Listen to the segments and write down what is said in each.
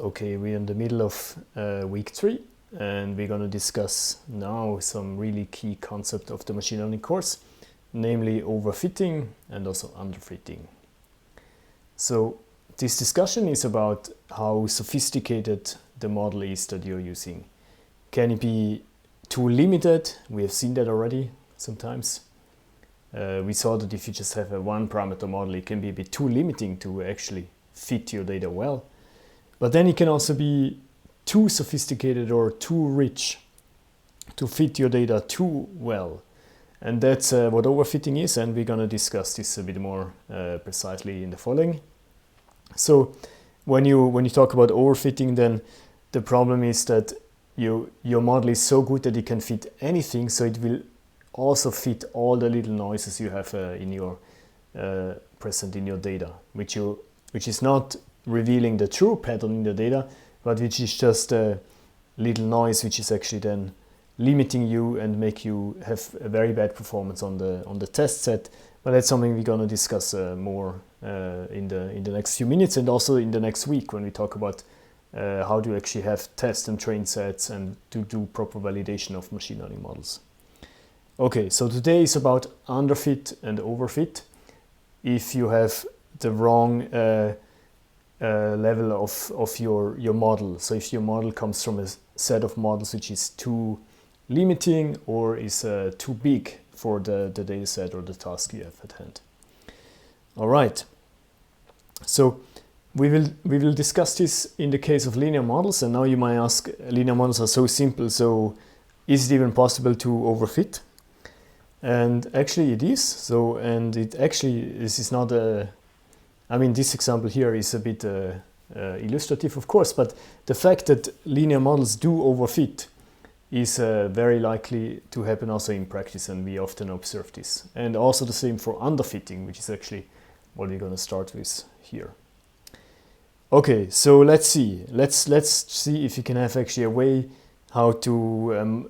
Okay, we're in the middle of week 3 and we're going to discuss now some really key concept of the machine learning course, namely overfitting and also underfitting. So this discussion is about how sophisticated the model is that you're using. Can it be too limited? We have seen that already sometimes. We saw that if you just have a one parameter model, it can be a bit too limiting to actually fit your data well. But then it can also be too sophisticated or too rich to fit your data too well. And that's what overfitting is, and we're going to discuss this a bit more precisely in the following. So when you talk about overfitting, then the problem is that your model is so good that it can fit anything, so it will also fit all the little noises you have in your present in your data, which is not revealing the true pattern in the data, but which is just a little noise which is actually then limiting you and make you have a very bad performance on the test set. But that's something we're going to discuss more in the next few minutes, and also in the next week when we talk about how to actually have test and train sets and to do proper validation of machine learning models. Okay, so today is about underfit and overfit. If you have the wrong level of your model, so if your model comes from a set of models which is too limiting or is too big for the data set or the task you have at hand. All right, so we will discuss this in the case of linear models, and now you might ask, linear models are so simple, so is it even possible to overfit? And actually it is. So, and it actually, this is not a, I mean, this example here is a bit illustrative, of course, but the fact that linear models do overfit is very likely to happen also in practice, and we often observe this. And also the same for underfitting, which is actually what we're going to start with here. Okay, so let's see. Let's see if you can have actually a way how to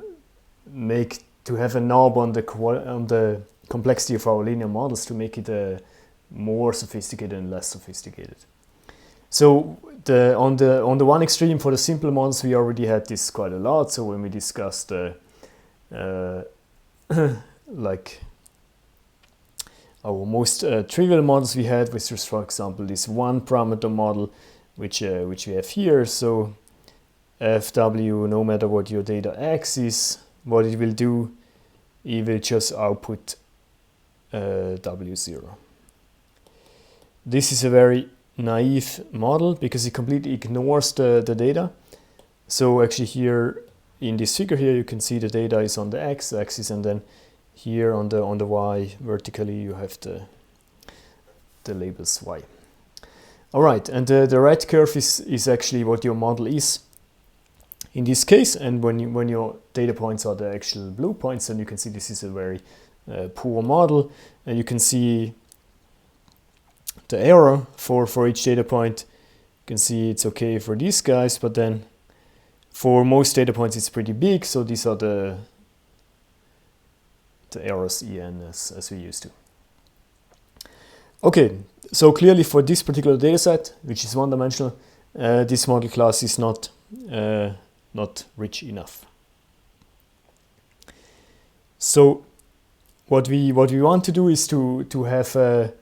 to have a knob on the complexity of our linear models to make it more sophisticated and less sophisticated. So on the one extreme, for the simple models, we already had this quite a lot. So when we discussed like our most trivial models we had, which was, for example, this one parameter model, which we have here. So FW, no matter what your data X is, what it will do, it will just output W0. This is a very naive model because it completely ignores the data. So actually here in this figure here, you can see the data is on the X axis, and then here on the Y vertically you have the labels Y. All right, and the red curve is actually what your model is in this case, and when your data points are the actual blue points, then you can see this is a very poor model, and you can see the error for each data point. You can see it's okay for these guys, but then for most data points it's pretty big, so these are the errors EN as we used to. Okay, so clearly for this particular data set, which is one-dimensional, this model class is not rich enough. So what we want to do is to have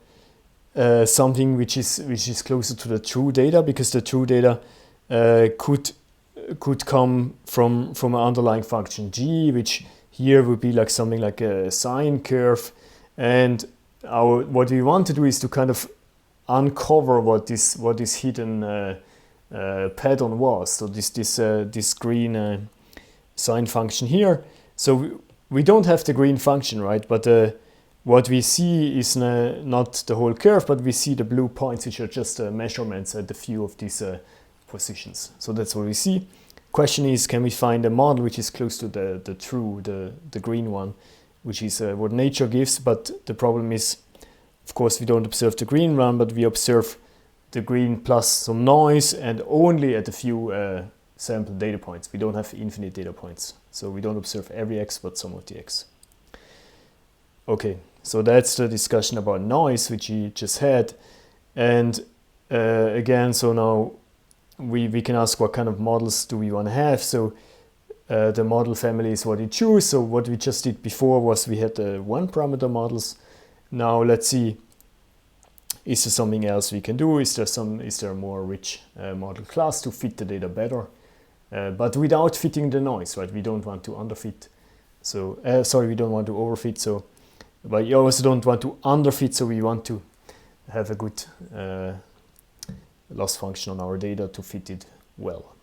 something which is closer to the true data, because the true data could come from an underlying function g, which here would be like something like a sine curve, and what we want to do is to kind of uncover what this hidden pattern was. So this green sine function here. So we don't have the green function, right? But what we see is not the whole curve, but we see the blue points, which are just measurements at a few of these positions. So that's what we see. Question is, can we find a model which is close to the green one, which is what nature gives? But the problem is, of course, we don't observe the green one, but we observe the green plus some noise, and only at a few sample data points. We don't have infinite data points, so we don't observe every X, but some of the X. Okay, so that's the discussion about noise, which we just had. And again, so now we can ask what kind of models do we want to have. So the model family is what you choose. So what we just did before was we had the one parameter models. Now let's see, is there something else we can do? Is there a more rich model class to fit the data better, but without fitting the noise, right? We don't want to underfit. So sorry, we don't want to overfit. So, but you also don't want to underfit. So we want to have a good loss function on our data to fit it well.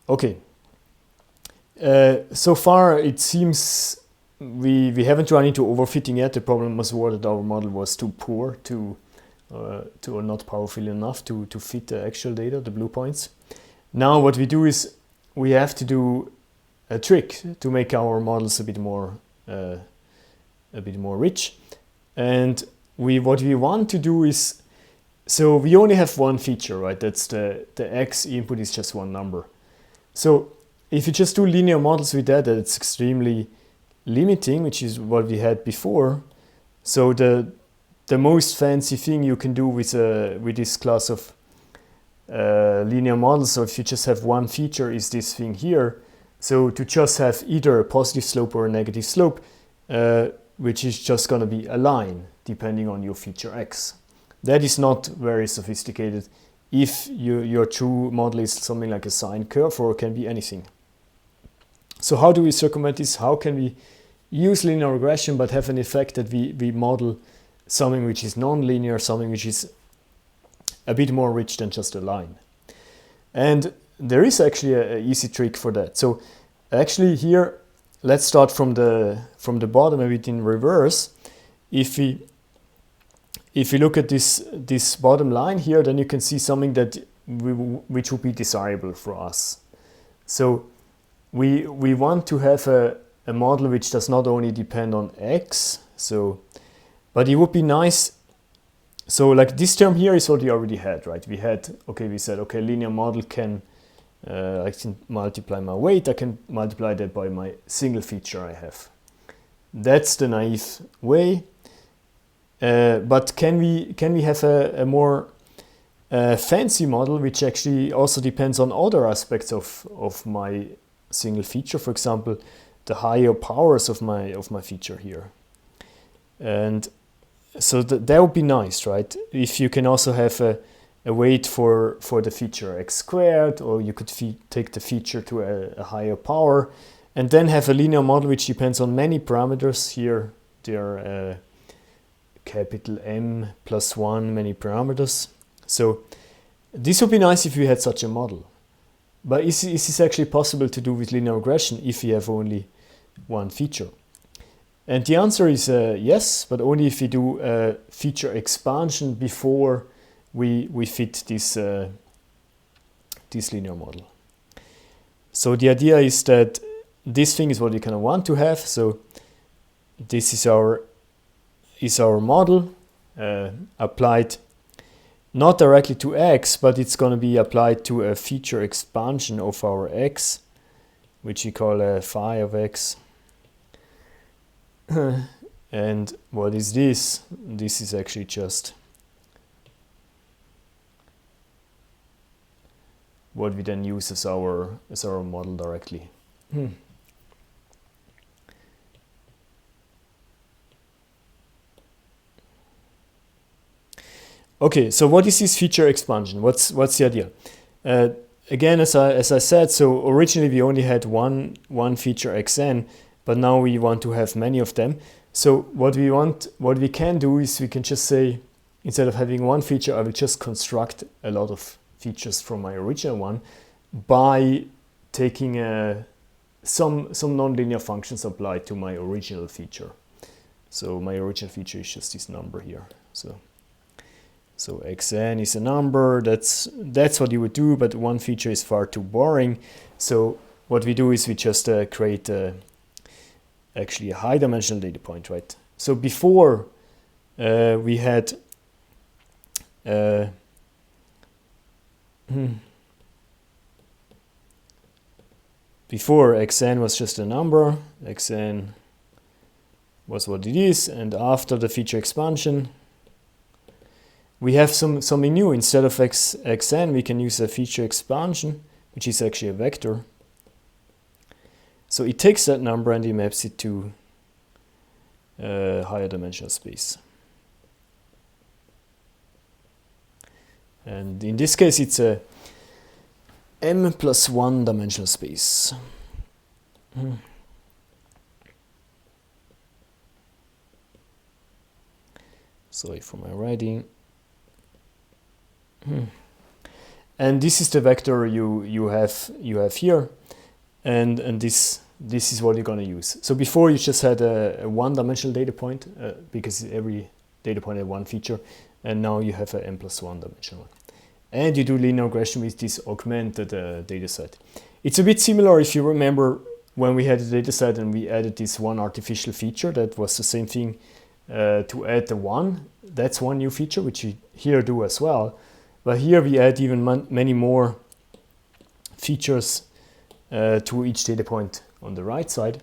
Okay. So far it seems we haven't run into overfitting yet. The problem was more that our model was too poor or not powerful enough to fit the actual data, the blue points. Now what we do is we have to do a trick to make our models a bit more rich. And what we want to do is, so we only have one feature, right? That's the X input is just one number. So if you just do linear models with that, it's extremely limiting, which is what we had before. So the most fancy thing you can do with this class of linear models, so if you just have one feature, is this thing here. So to just have either a positive slope or a negative slope, which is just going to be a line depending on your feature X. That is not very sophisticated. If your true model is something like a sine curve, or it can be anything. So how do we circumvent this? How can we use linear regression but have an effect that we model something which is non-linear, something which is a bit more rich than just a line? And there is actually an easy trick for that. So actually here, let's start from the bottom, a bit in reverse. If we look at this bottom line here, then you can see something that which would be desirable for us. So we want to have a model which does not only depend on X, but it would be nice. So like this term here is what we already had, right? We said, okay, linear model can, I can multiply my weight, I can multiply that by my single feature I have. That's the naive way. But can we have a more fancy model which actually also depends on other aspects of my single feature, for example, the higher powers of my feature here. And so that would be nice, right? If you can also have a weight for the feature X squared, or you could take the feature to a higher power, and then have a linear model which depends on many parameters. Here there capital M plus 1 many parameters. So this would be nice if we had such a model. But is this actually possible to do with linear regression if we have only one feature? And the answer is yes, but only if we do a feature expansion before we fit this linear model. So the idea is that this thing is what you kind of want to have. So this is our model applied not directly to X, but it's going to be applied to a feature expansion of our X, which we call phi of X. And what is this? This is actually just what we then use as our model directly. Okay, so what is this feature expansion? What's the idea? Again, as I said, so originally we only had one feature xn, but now we want to have many of them. So what we can do is we can just say, instead of having one feature, I will just construct a lot of features from my original one by taking some nonlinear functions applied to my original feature. So my original feature is just this number here. So xn is a number, that's what you would do, but one feature is far too boring. So what we do is we just create actually a high dimensional data point, right? So before we had before xn was just a number, xn was what it is, and after the feature expansion we have something new. Instead of xn, we can use a feature expansion, which is actually a vector. So it takes that number and it maps it to a higher dimensional space. And in this case, it's a m+1 dimensional space. Sorry for my writing. And this is the vector you have here, and this is what you're going to use. So before you just had a one-dimensional data point because every data point had one feature, and now you have a m+1 dimensional one. And you do linear regression with this augmented data set. It's a bit similar if you remember when we had the data set and we added this one artificial feature. That was the same thing to add the one. That's one new feature, which you here do as well. But here we add even many more features to each data point on the right side.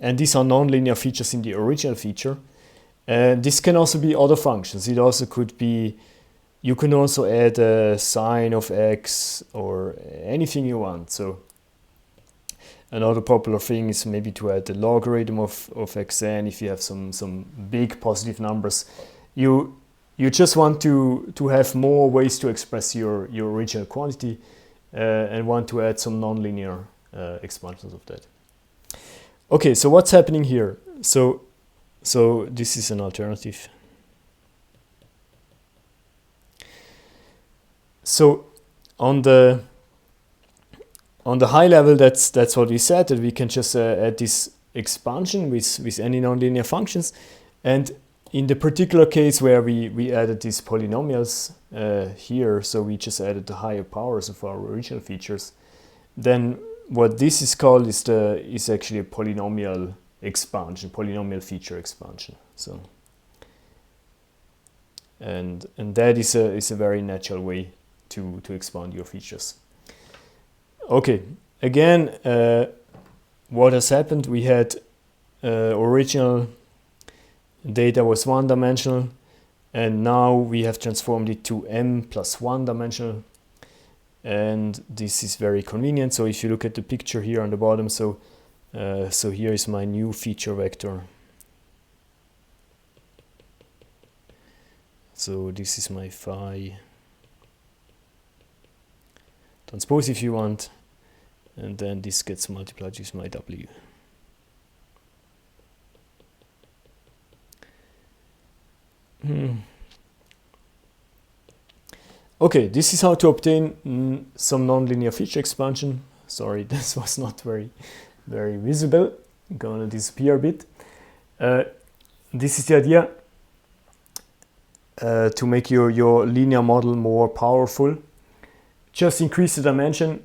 And these are nonlinear features in the original feature. This can also be other functions. It also could be, you can also add a sine of x or anything you want. So another popular thing is maybe to add the logarithm of xn if you have some big positive numbers. You just want to have more ways to express your original quantity and want to add some nonlinear expansions of that. Okay, so what's happening here? So this is an alternative. So on the high level, that's what we said, that we can just add this expansion with any nonlinear functions. And in the particular case where we added these polynomials here, so we just added the higher powers of our original features, then what this is called is actually a polynomial expansion, polynomial feature expansion. So and that is a very natural way to expand your features. Okay, again, what has happened? We had original data was one-dimensional, and now we have transformed it to m+1 dimensional, and this is very convenient. So if you look at the picture here on the bottom, so here is my new feature vector. So this is my phi transpose if you want, and then this gets multiplied with my w. Okay, this is how to obtain some nonlinear feature expansion. Sorry, this was not very visible. I'm gonna disappear a bit. This is the idea to make your linear model more powerful. Just increase the dimension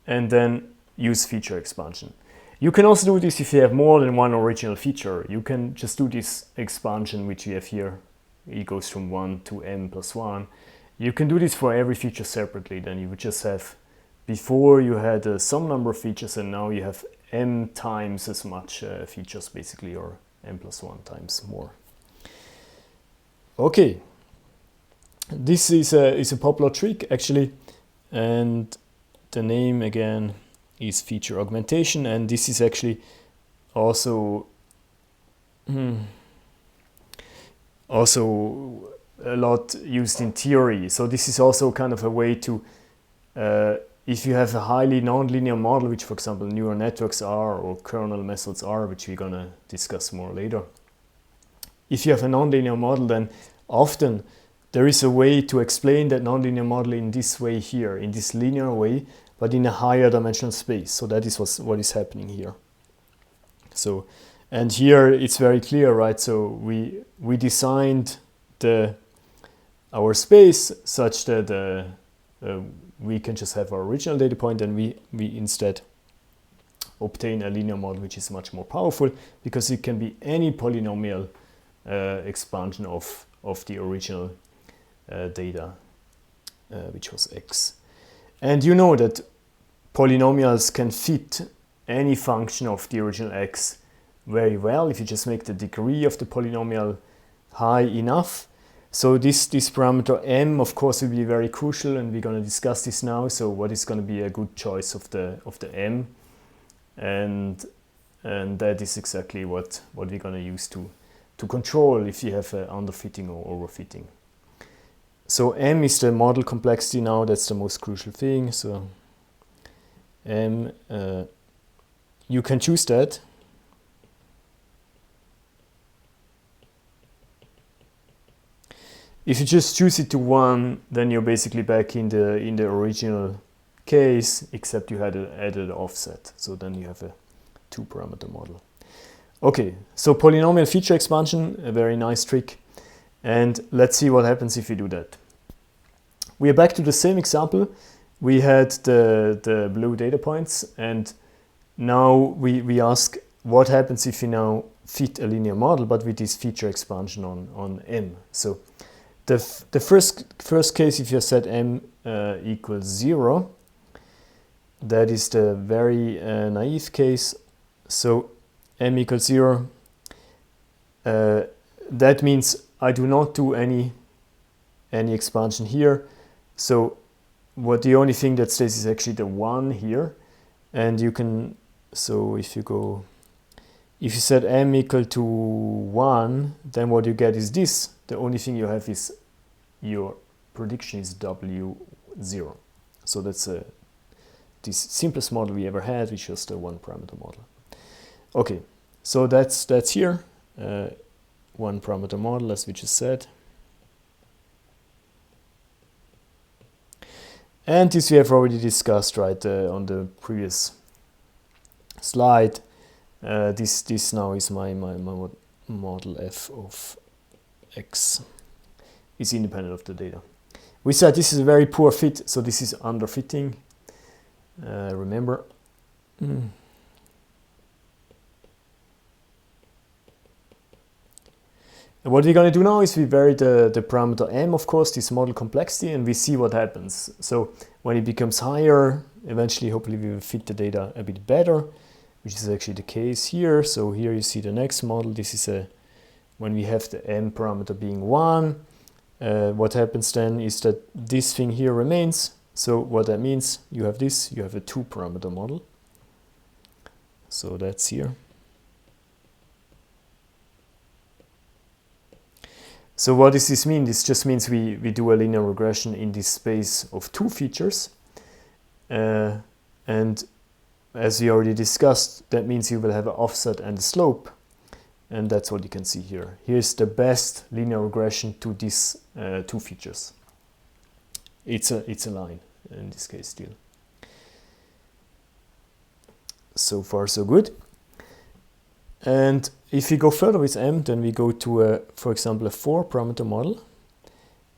and then use feature expansion. You can also do this if you have more than one original feature. You can just do this expansion which you have here. It goes from 1 to m+1. You can do this for every feature separately. Then you would just have, before you had some number of features, and now you have m times as much features basically, or m+1 times more. Okay, this is a popular trick actually, and the name again is feature augmentation, and this is actually also a lot used in theory. So this is also kind of a way to, if you have a highly nonlinear model, which for example neural networks are, or kernel methods are, which we're gonna discuss more later. If you have a nonlinear model, then often there is a way to explain that nonlinear model in this way here, in this linear way, but in a higher dimensional space. So that is what is happening here. So, and here it's very clear, right? So we designed our space such that we can just have our original data point, and we instead obtain a linear model which is much more powerful, because it can be any polynomial expansion of the original data, which was x. And you know that polynomials can fit any function of the original x very well if you just make the degree of the polynomial high enough. So this parameter m, of course, will be very crucial, and we're going to discuss this now. So what is going to be a good choice of the m, and that is exactly what we're going to use to control if you have underfitting or overfitting. So m is the model complexity now. That's the most crucial thing. So m, you can choose that. If you just choose it to 1, then you're basically back in the original case, except you had added offset. So then you have a 2-parameter model. Okay, so polynomial feature expansion, a very nice trick. And let's see what happens if you do that. We are back to the same example. We had the blue data points, and now we ask what happens if you now fit a linear model, but with this feature expansion on m. So the first case, if you set m equals 0, that is the very naive case. So m equals 0, that means I do not do any expansion here. So the only thing that stays is actually the 1 here. And you can, so if you set m equal to 1, then what you get is this. The only thing you have is your prediction is W0. So that's this simplest model we ever had, which was the 1-parameter model. Okay, so that's here. 1-parameter model, as we just said. And this we have already discussed, right, on the previous slide. This now is my model f of x is independent of the data. We said this is a very poor fit, so this is underfitting. Remember. And what we're going to do now is we vary the parameter m, of course, this model complexity, and we see what happens. So when it becomes higher, eventually, hopefully, we will fit the data a bit better, which is actually the case here. So here you see the next model. This is when we have the m parameter being 1. What happens then is that this thing here remains. So what that means, you have a 2-parameter model. So that's here. So what does this mean? This just means we do a linear regression in this space of 2 features. And as we already discussed, that means you will have an offset and a slope. And that's what you can see here. Here's the best linear regression to these 2 features. It's a line in this case still. So far so good. And if we go further with m, then we go to, for example, a 4-parameter model.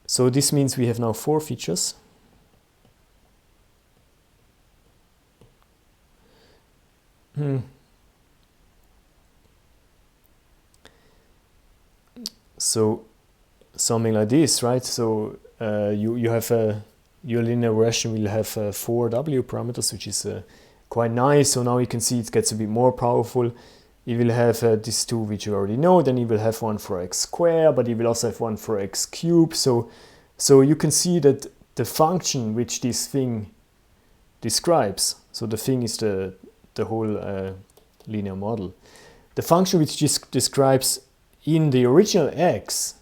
So this means we have now 4 features. So something like this, right? So you have your linear regression will have 4 W parameters, which is quite nice. So now you can see it gets a bit more powerful. You will have these 2 which you already know. Then you will have one for x squared, but you will also have one for x cubed. So you can see that the function which this thing describes, so the thing is the whole linear model. The function which describes in the original x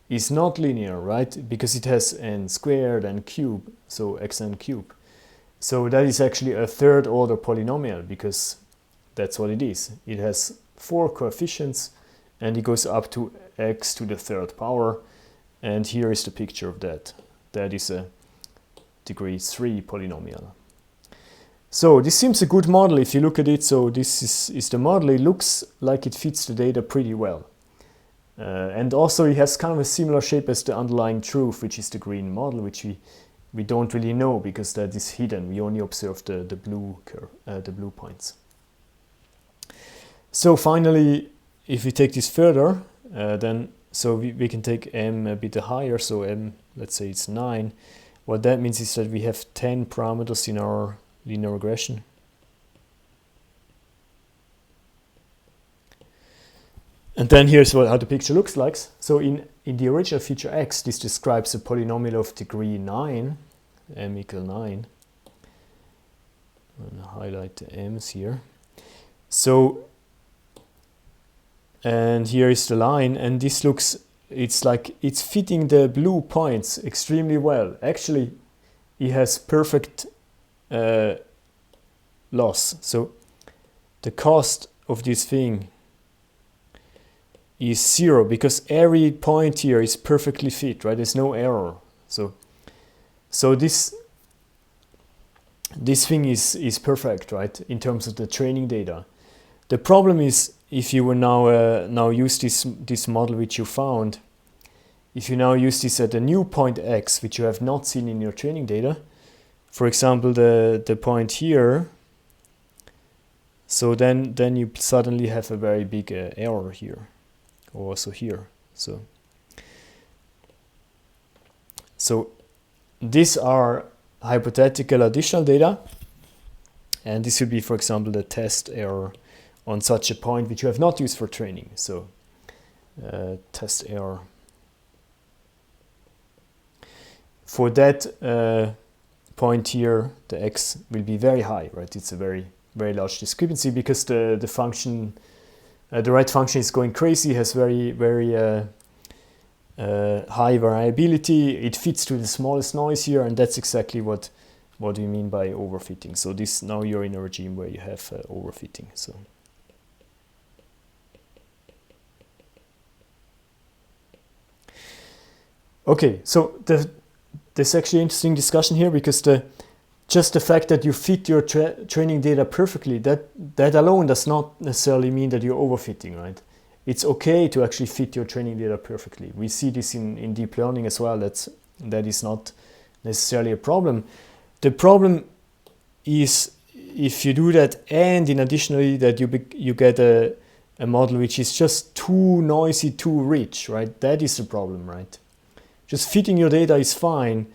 is not linear, right? Because it has n squared and cube, so xn cube. So that is actually a 3rd order polynomial, because that's what it is. It has 4 coefficients, and it goes up to x to the 3rd power. And here is the picture of that. That is a degree 3 polynomial. So this seems a good model if you look at it. So this is the model. It looks like it fits the data pretty well. And also it has kind of a similar shape as the underlying truth, which is the green model, which we don't really know because that is hidden. We only observe the blue curve, the blue points. So finally, if we take this further, then so we can take m a bit higher. So m, let's say it's 9. What that means is that we have 10 parameters in our linear regression. And then here's how the picture looks like. So in the original feature x, this describes a polynomial of degree 9, m equal 9. I'm going to highlight the m's here. So, and here is the line, and this looks, it's like it's fitting the blue points extremely well. Actually, it has perfect loss. So the cost of this thing is 0 because every point here is perfectly fit, right? There's no error. So this thing is perfect, right? In terms of the training data. The problem is if you will now use this model which you found, if you now use this at a new point x, which you have not seen in your training data, for example, the point here, so then you suddenly have a very big error here, or also here. So these are hypothetical additional data, and this would be, for example, the test error on such a point which you have not used for training. So test error. For that point here, the x will be very high, right? It's a very large discrepancy because the function, the right function is going crazy, has very high variability. It fits to the smallest noise here, and that's exactly what we mean by overfitting. So this, now you're in a regime where you have overfitting. So okay, so there's actually interesting discussion here because just the fact that you fit your training data perfectly, that alone does not necessarily mean that you're overfitting, right? It's okay to actually fit your training data perfectly. We see this in deep learning as well. That is not necessarily a problem. The problem is if you do that, and in additionally that you get a model which is just too noisy, too rich, right? That is the problem, right? Just fitting your data is fine,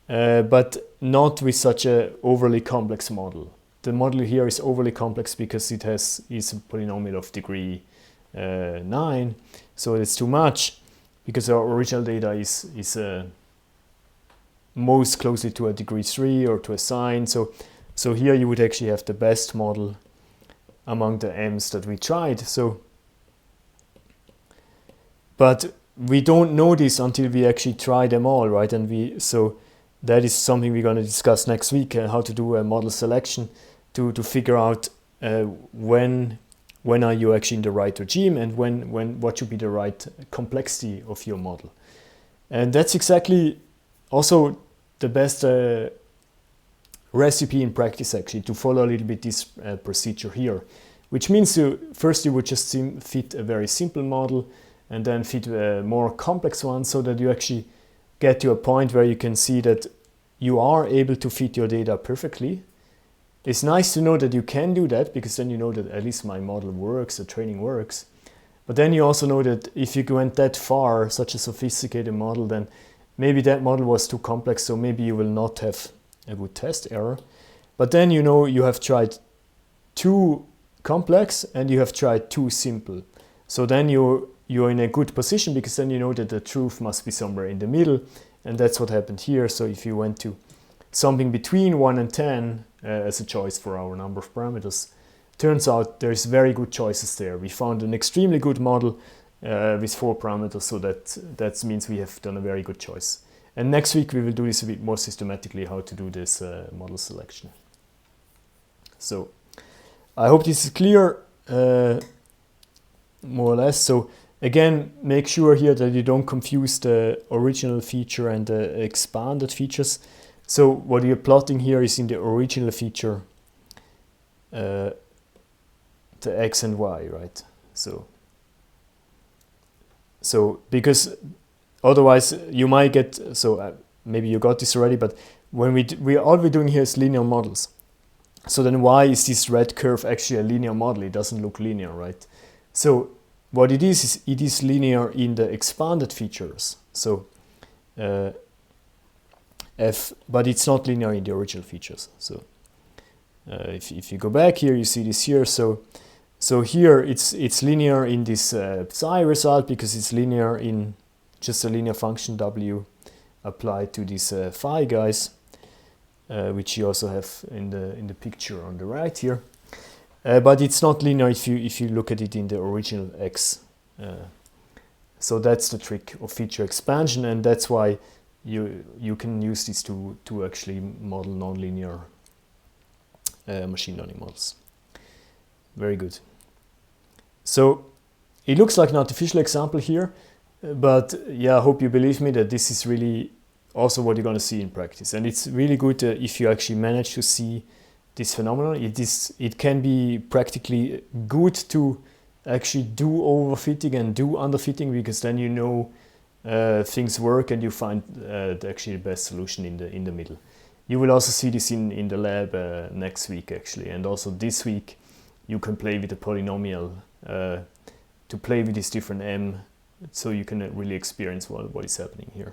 but not with such a overly complex model. The model here is overly complex because it is a polynomial of degree 9, so it's too much because our original data is most closely to a degree 3 or to a sine. So here you would actually have the best model among the m's that we tried. But we don't know this until we actually try them all, right? And so that is something we're going to discuss next week, how to do a model selection to figure out when are you actually in the right regime, and what should be the right complexity of your model. And that's exactly also the best recipe in practice, actually, to follow a little bit this procedure here, which means first you would just fit a very simple model and then fit a more complex one, so that you actually get to a point where you can see that you are able to fit your data perfectly. It's nice to know that you can do that, because then you know that at least my model works, the training works. But then you also know that if you went that far, such a sophisticated model, then maybe that model was too complex, so maybe you will not have a good test error. But then you know you have tried too complex and you have tried too simple. So then you're in a good position, because then you know that the truth must be somewhere in the middle, and that's what happened here. So if you went to something between 1 and 10 as a choice for our number of parameters, turns out there's very good choices there. We found an extremely good model with 4 parameters, so that means we have done a very good choice. And next week we will do this a bit more systematically, how to do this model selection. So I hope this is clear, more or less. So again, make sure here that you don't confuse the original feature and the expanded features. So what you're plotting here is in the original feature, the x and y, right? So because otherwise you might get, maybe you got this already, but when all we're doing here is linear models. So then why is this red curve actually a linear model? It doesn't look linear, right? So what it is it is linear in the expanded features. So but it's not linear in the original features. So if you go back here, you see this here. So So here it's linear in this psi result because it's linear in just a linear function w applied to these phi guys, which you also have in the picture on the right here. But it's not linear if you look at it in the original x. So that's the trick of feature expansion, and that's why you can use this to actually model nonlinear machine learning models. Very good. So it looks like an artificial example here, but yeah, I hope you believe me that this is really also what you're going to see in practice. And it's really good if you actually manage to see this phenomenon. It can be practically good to actually do overfitting and do underfitting, because then you know things work and you find actually the best solution in the middle. You will also see this in the lab next week actually, and also this week you can play with the polynomial to play with this different m, so you can really experience what is happening here.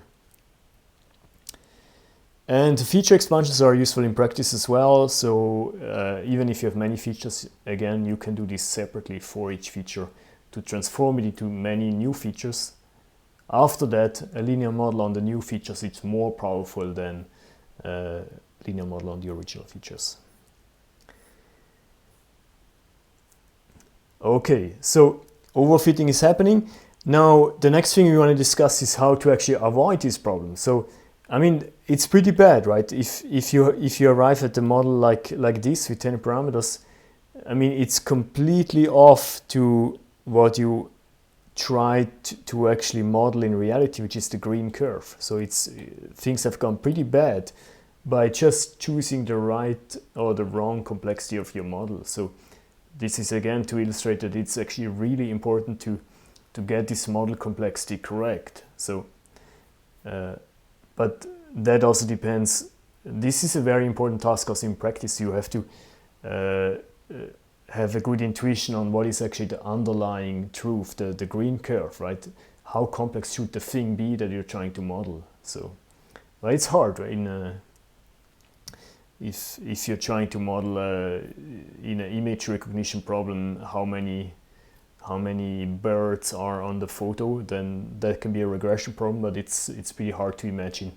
And feature expansions are useful in practice as well, so even if you have many features, again, you can do this separately for each feature to transform it into many new features. After that, a linear model on the new features is more powerful than a linear model on the original features. Okay, so overfitting is happening. Now, the next thing we want to discuss is how to actually avoid this problem. So, I mean, it's pretty bad, right? If you arrive at the model like this with 10 parameters, I mean, it's completely off to what you try to actually model in reality, which is the green curve. So things have gone pretty bad by just choosing the right or the wrong complexity of your model. So this is again to illustrate that it's actually really important to get this model complexity correct. So, but that also depends. This is a very important task because in practice you have to have a good intuition on what is actually the underlying truth, the green curve, right? How complex should the thing be that you're trying to model? So, well, it's hard if you're trying to model in an image recognition problem how many birds are on the photo, then that can be a regression problem, but it's pretty hard to imagine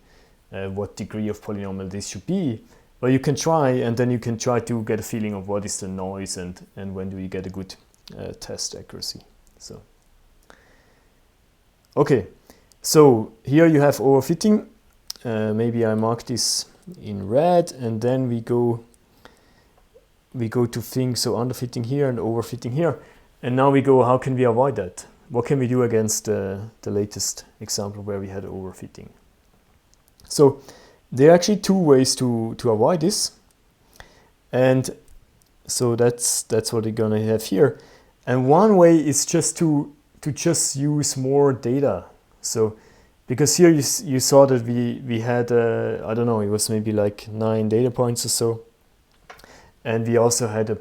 what degree of polynomial this should be. But you can try, and then you can try to get a feeling of what is the noise and when do you get a good test accuracy. So, okay, so here you have overfitting. Maybe I mark this in red, and then we go to things, so underfitting here and overfitting here. And now we go, how can we avoid that? What can we do against the latest example where we had overfitting? So there are actually two ways to avoid this. And so that's what we're gonna have here. And one way is just to just use more data. So because here you saw that we had, I don't know, it was maybe like 9 data points or so. And we also had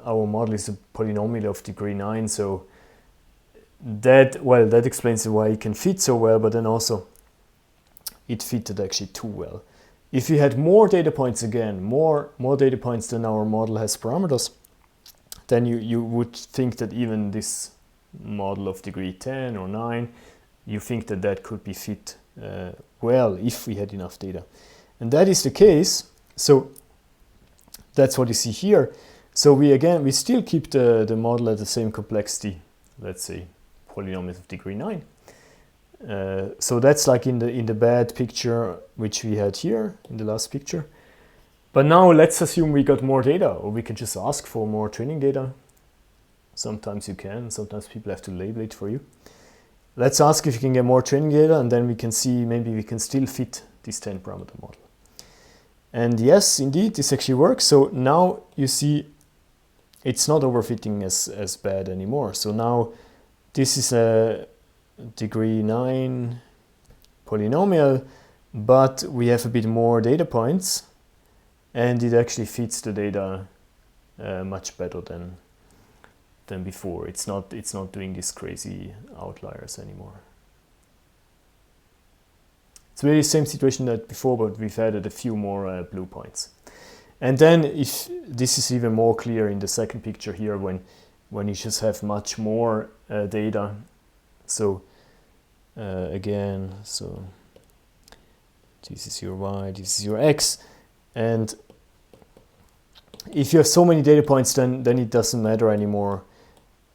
our model is a polynomial of degree 9, so that explains why it can fit so well, but then also it fitted actually too well. If you had more data points, again, more data points than our model has parameters, then you would think that even this model of degree 10 or 9, you think that could be fit well if we had enough data. And that is the case, so that's what you see here. So we still keep the model at the same complexity, let's say polynomials of degree 9. So that's like in the bad picture which we had here in the last picture. But now let's assume we got more data, or we can just ask for more training data. Sometimes you can, sometimes people have to label it for you. Let's ask if you can get more training data, and then we can see maybe we can still fit this 10 parameter model. And yes, indeed, this actually works. So now you see it's not overfitting as bad anymore. So now this is a degree 9 polynomial, but we have a bit more data points, and it actually fits the data much better than before. It's not doing these crazy outliers anymore. It's really the same situation that before, but we've added a few more blue points. And then if this is even more clear in the second picture here, when when you just have much more data. So again, so this is your y, this is your x, and if you have so many data points, then it doesn't matter anymore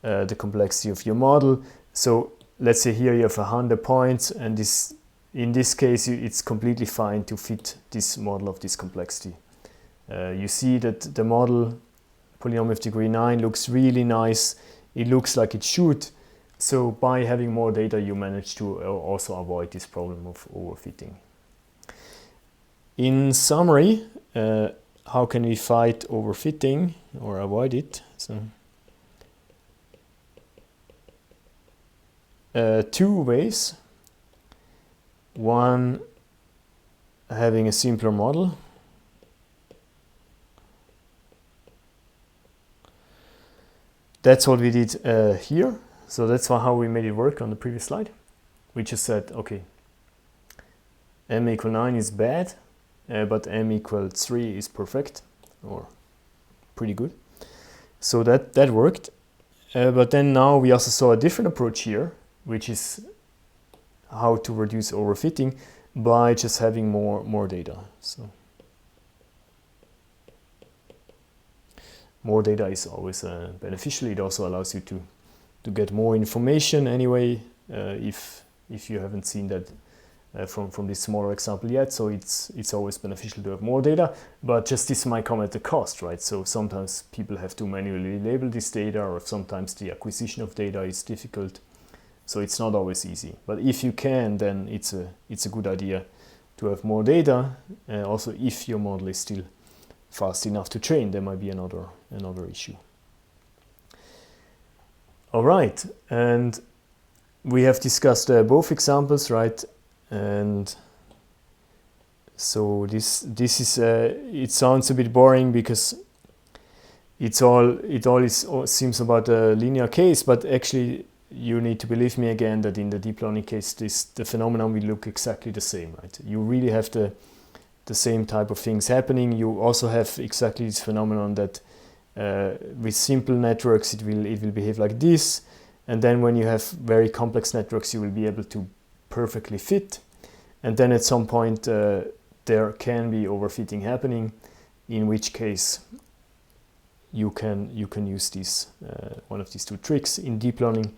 the complexity of your model. So let's say here you have 100 points, and in this case it's completely fine to fit this model of this complexity. You see that the model polynomial of degree 9 looks really nice. It looks like it should. So by having more data, you manage to also avoid this problem of overfitting. In summary, how can we fight overfitting or avoid it? So, two ways. One, having a simpler model. That's what we did here. So that's how we made it work on the previous slide. We just said, okay, m equal 9 is bad, but m equal 3 is perfect, or pretty good. So that worked. But then now we also saw a different approach here, which is how to reduce overfitting by just having more data. So more data is always beneficial. It also allows you to get more information anyway, if you haven't seen that from this smaller example yet. So it's always beneficial to have more data, but just this might come at a cost, right? So sometimes people have to manually label this data, or sometimes the acquisition of data is difficult. So it's not always easy. But if you can, then it's a good idea to have more data. Also, if your model is still fast enough to train, there might be another issue. All right, and we have discussed both examples, right? And so this is it sounds a bit boring because it seems about a linear case, but actually you need to believe me again that in the deep learning case, the phenomenon will look exactly the same, right? You really have the same type of things happening. You also have exactly this phenomenon that with simple networks it will behave like this, and then when you have very complex networks you will be able to perfectly fit, and then at some point there can be overfitting happening, in which case you can use this one of these two tricks. In deep learning,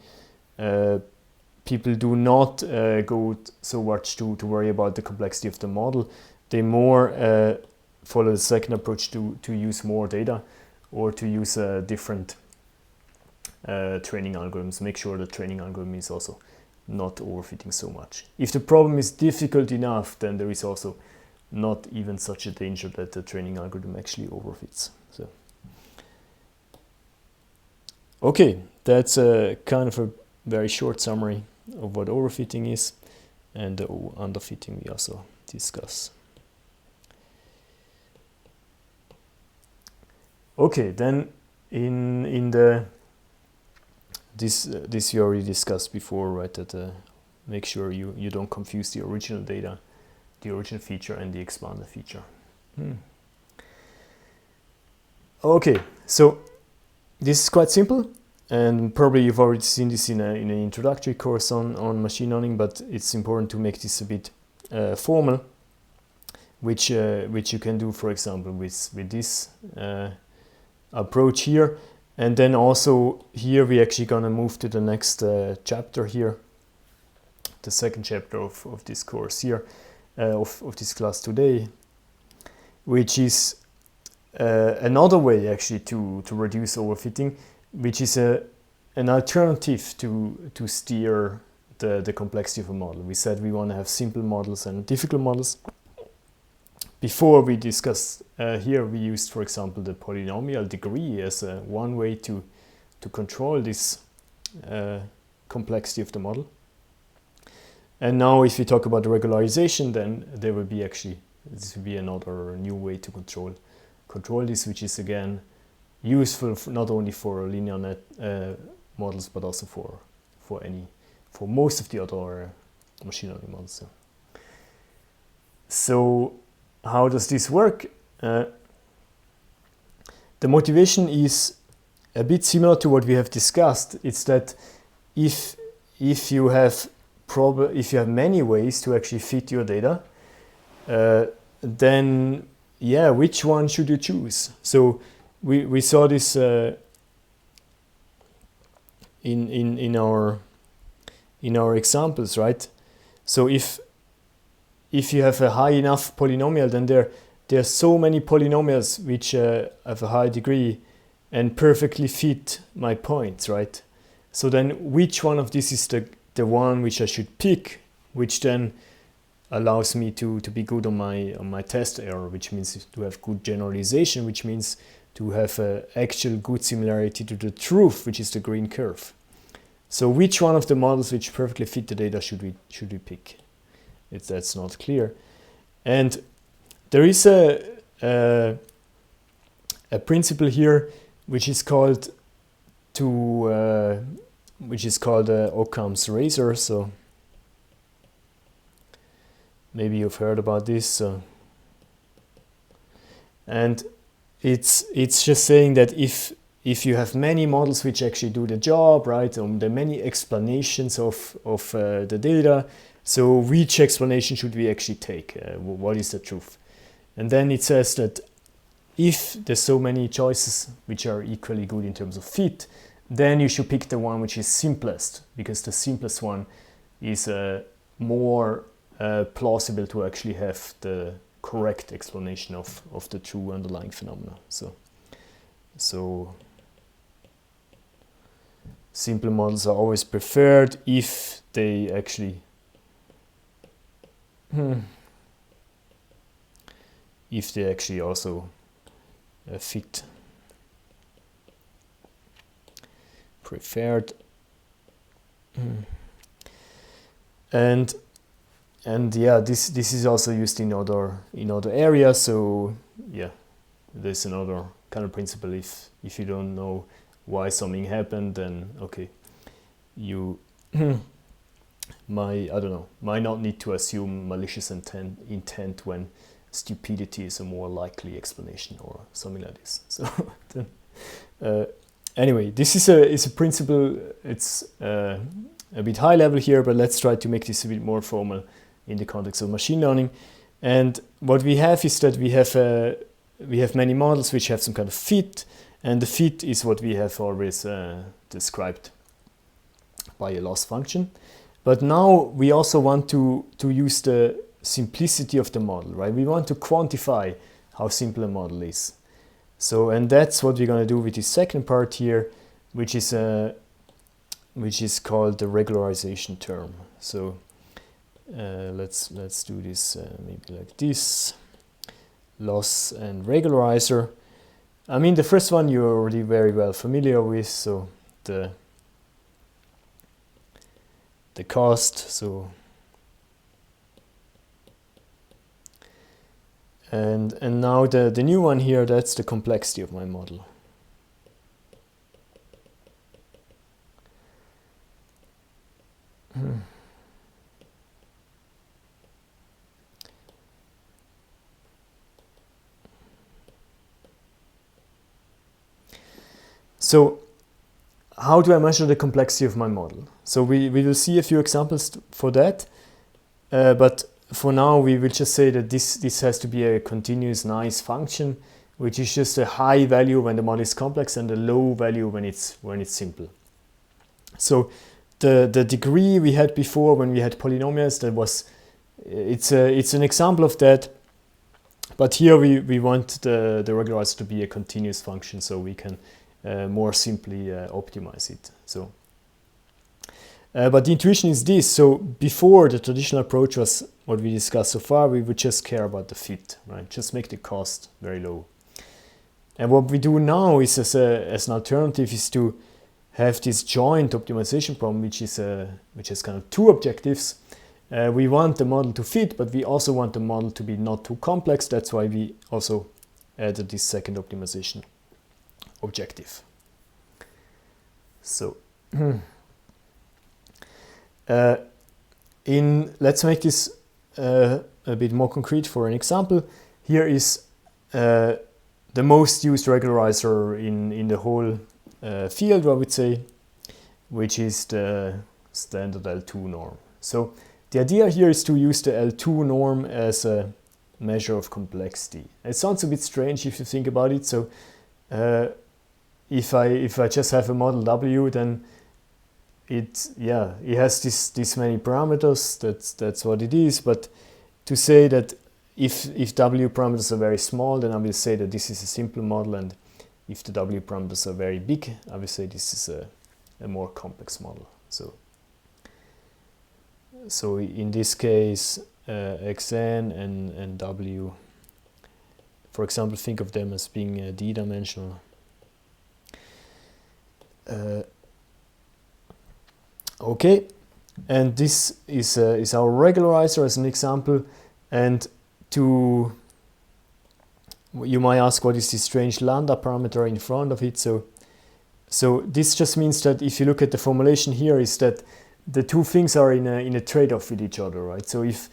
people do not go so much to worry about the complexity of the model. They more follow the second approach to use more data, or to use different training algorithms. Make sure the training algorithm is also not overfitting so much. If the problem is difficult enough, then there is also not even such a danger that the training algorithm actually overfits. So, okay, that's a kind of a very short summary of what overfitting is, and the underfitting we also discuss. Okay, then in this we already discussed before, right? That make sure you don't confuse the original data, the original feature, and the expanded feature. Okay, so this is quite simple, and probably you've already seen this in an introductory course on machine learning, but it's important to make this a bit formal, which you can do, for example, with this approach here. And then also here we're actually gonna move to the next chapter here, the second chapter of this course here, of this class today, which is another way actually to reduce overfitting, which is an alternative to steer the complexity of a model. We said we want to have simple models and difficult models. Before we discussed here, we used, for example, the polynomial degree as one way to control this complexity of the model. And now if we talk about the regularization, then there will be this will be another new way to control this, which is again useful not only for linear net models, but also for most of the other machine learning models. So how does this work? The motivation is a bit similar to what we have discussed. It's that if you have many ways to actually fit your data, then yeah, which one should you choose? So we saw this in our examples, right? So if you have a high enough polynomial, then there are so many polynomials which have a high degree and perfectly fit my points, right? So then which one of these is the one which I should pick, which then allows me to be good on my test error, which means to have good generalization, which means to have actual good similarity to the truth, which is the green curve. So which one of the models which perfectly fit the data should we pick? That's not clear. And there is a principle here which is called Occam's razor. So maybe you've heard about this. And it's just saying that if you have many models which actually do the job, right, there are many explanations of the data, so which explanation should we actually take? What is the truth? And then it says that if there's so many choices which are equally good in terms of fit, then you should pick the one which is simplest, because the simplest one is more plausible to actually have the correct explanation of the true underlying phenomena. So simple models are always preferred if they actually also fit. Preferred. And yeah, this is also used in other areas. So yeah, there's another kind of principle. If you don't know why something happened, then okay, you might not need to assume malicious intent when stupidity is a more likely explanation or something like this. So anyway, this is a principle. It's a bit high level here, but let's try to make this a bit more formal in the context of machine learning. And what we have is that we have many models which have some kind of fit, and the fit is what we have always described by a loss function. But now we also want to use the simplicity of the model, right? We want to quantify how simple a model is. So, and that's what we're going to do with this second part here, which is called the regularization term. So let's do this maybe like this: loss and regularizer. I mean, the first one you're already very well familiar with, so the cost. So and now the new one here, that's the complexity of my model. So how do I measure the complexity of my model? So we will see a few examples for that, but for now we will just say that this has to be a continuous nice function, which is just a high value when the model is complex and a low value when it's simple. So the degree we had before when we had polynomials, it's an example of that. But here we want the regularizer to be a continuous function, so we can more simply optimize it. So, but the intuition is this. So before, the traditional approach was what we discussed so far. We would just care about the fit, right? Just make the cost very low. And what we do now is, as an alternative, is to have this joint optimization problem, which has kind of two objectives. We want the model to fit, but we also want the model to be not too complex. That's why we also added this second optimization objective. So let's make this a bit more concrete for an example. Here is the most used regularizer in the whole field, I would say, which is the standard L2 norm. So the idea here is to use the L2 norm as a measure of complexity. It sounds a bit strange if you think about it. So if I just have a model W, then it has this many parameters. That's what it is. But to say that if W parameters are very small, then I will say that this is a simple model, and if the W parameters are very big, I will say this is a more complex model. So in this case, xn and W, for example, think of them as being d-dimensional. Okay, and this is our regularizer as an example. And you might ask, what is this strange lambda parameter in front of it? So this just means that if you look at the formulation here, is that the two things are in a trade-off with each other, right? So if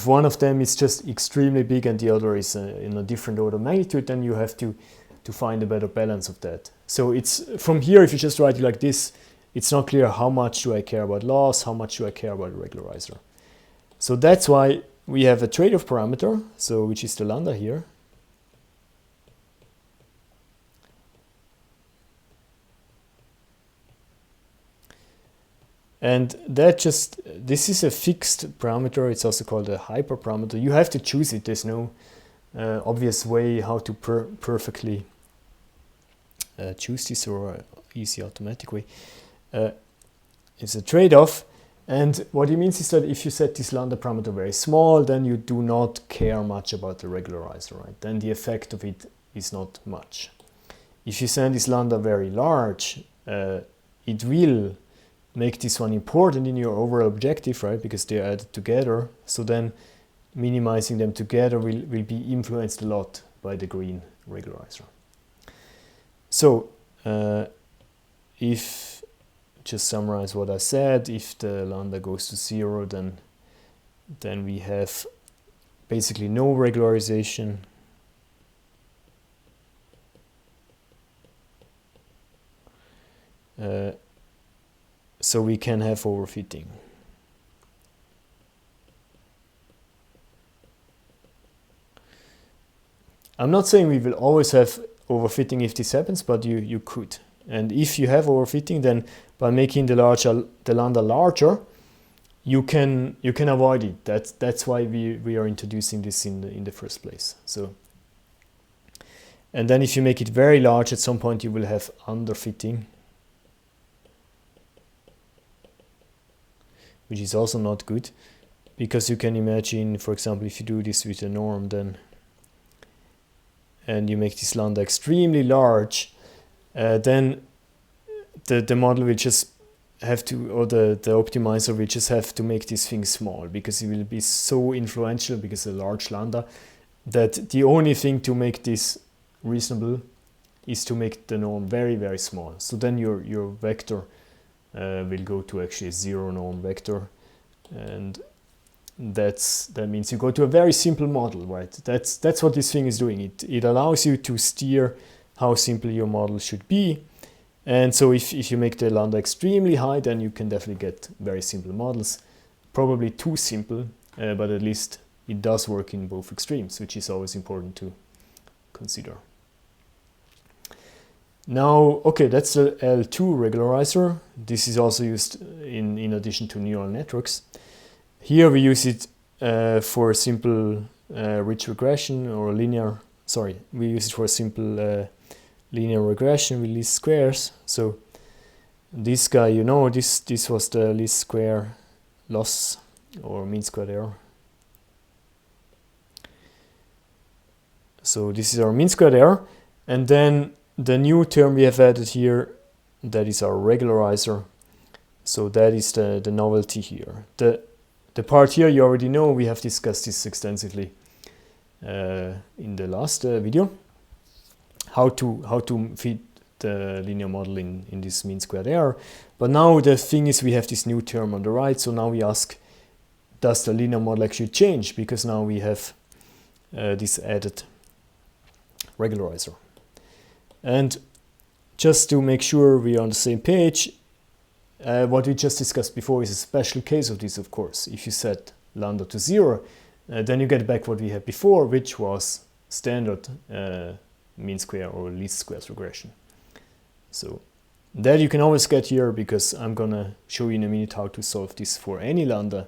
one of them is just extremely big and the other is in a different order of magnitude, then you have to find a better balance of that. So it's from here, if you just write it like this, it's not clear how much do I care about loss, how much do I care about regularizer. So that's why we have a trade-off parameter, so which is the lambda here. And this is a fixed parameter. It's also called a hyperparameter. You have to choose it. There's no obvious way how to perfectly choose this, or easy automatic way. It's a trade-off. And what it means is that if you set this lambda parameter very small, then you do not care much about the regularizer, right? Then the effect of it is not much. If you set this lambda very large, it will make this one important in your overall objective, right? Because they're added together. So then minimizing them together will be influenced a lot by the green regularizer. So if, just summarize what I said, if the lambda goes to 0, then we have basically no regularization. So we can have overfitting. I'm not saying we will always have overfitting if this happens, but you could. And if you have overfitting, then by making the lambda larger, you can avoid it. That's why we are introducing this in the first place. So, and then if you make it very large, at some point you will have underfitting, which is also not good, because you can imagine, for example, if you do this with a norm, and you make this lambda extremely large, then the model will just have to, or the optimizer will just have to make this thing small, because it will be so influential, because a large lambda, that the only thing to make this reasonable is to make the norm very, very small. So then your vector will go to actually a 0 norm vector, and that means you go to a very simple model, right? That's what this thing is doing. It allows you to steer how simple your model should be. And so if you make the lambda extremely high, then you can definitely get very simple models. Probably too simple, but at least it does work in both extremes, which is always important to consider. Now, okay, that's the L2 regularizer. This is also used in addition to neural networks. Here we use it for simple ridge regression or linear, we use it for simple linear regression with least squares. So this guy, this was the least square loss or mean squared error. So this is our mean squared error, and then the new term we have added here, that is our regularizer. So that is the novelty here. The part here you already know, we have discussed this extensively in the last video. How to fit the linear model in this mean squared error. But now the thing is, we have this new term on the right, so now we ask, does the linear model actually change? Because now we have this added regularizer. And just to make sure we are on the same page, what we just discussed before is a special case of this, of course. If you set lambda to 0, then you get back what we had before, which was standard mean square or least squares regression. So that you can always get here, because I'm gonna show you in a minute how to solve this for any lambda,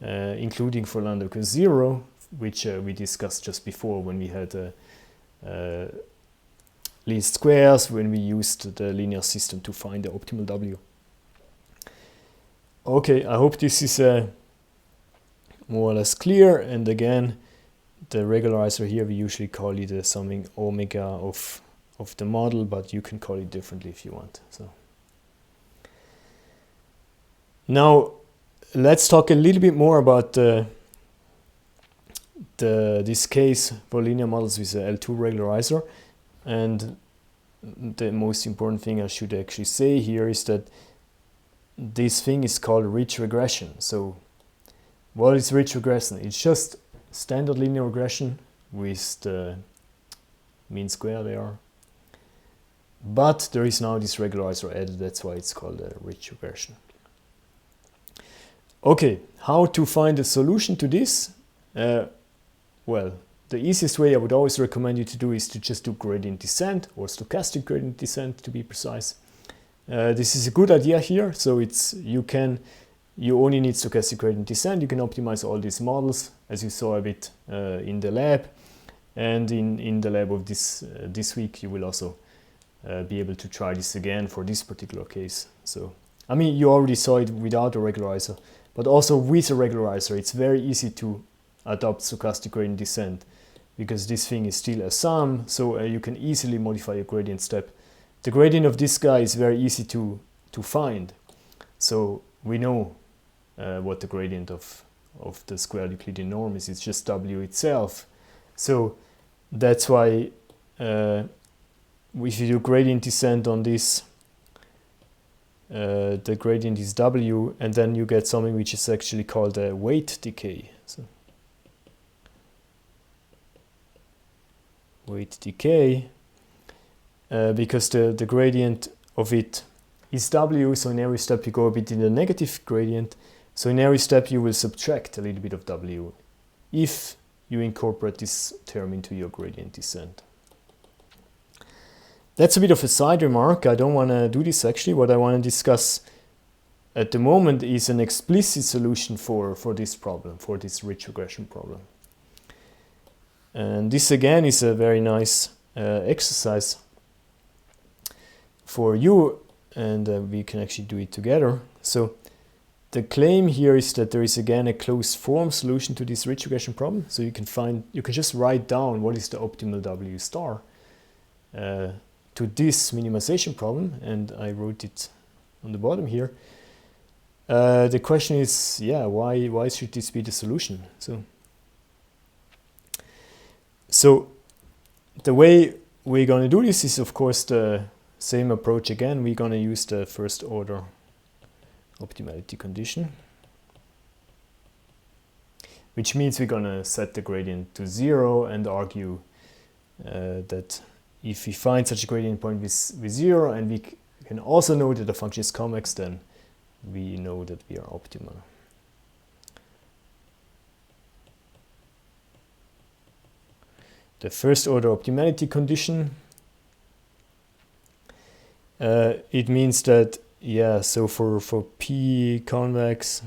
including for lambda equals 0, which we discussed just before when we had least squares, when we used the linear system to find the optimal W. Okay, I hope this is more or less clear. And again, the regularizer here, we usually call it something omega of the model, but you can call it differently if you want. So now let's talk a little bit more about this case for linear models with a L2 regularizer. And the most important thing I should actually say here is that this thing is called ridge regression. So what is ridge regression? It's just standard linear regression with the mean square there. But there is now this regularizer added, that's why it's called a ridge regression. Okay, how to find a solution to this? Well, the easiest way I would always recommend you to do is to just do gradient descent, or stochastic gradient descent to be precise. This is a good idea here. So you only need stochastic gradient descent. You can optimize all these models, as you saw a bit in the lab, and in the lab of this week you will also be able to try this again for this particular case. So I mean, you already saw it without a regularizer, but also with a regularizer it's very easy to adopt stochastic gradient descent, because this thing is still a sum, so you can easily modify a gradient step. The gradient of this guy is very easy to find, so we know what the gradient of the square Euclidean norm is. It's just W itself. So that's why if you do gradient descent on this, the gradient is W, and then you get something which is actually called a weight decay. So weight decay, because the gradient of it is W, so in every step you go a bit in the negative gradient, so in every step you will subtract a little bit of W if you incorporate this term into your gradient descent. That's a bit of a side remark. I don't want to do this actually. What I want to discuss at the moment is an explicit solution for this problem, for this ridge regression problem. And this again is a very nice exercise for you, and we can actually do it together. So the claim here is that there is again a closed form solution to this ridge regression problem. So you can just write down what is the optimal W star to this minimization problem, and I wrote it on the bottom here. The question is, yeah, why should this be the solution? So the way we're going to do this is, of course, the same approach again. We're going to use the first order optimality condition, which means we're going to set the gradient to 0 and argue that if we find such a gradient point with 0, and we can also know that the function is convex, then we know that we are optimal. The first order optimality condition, it means that, yeah, so for P convex,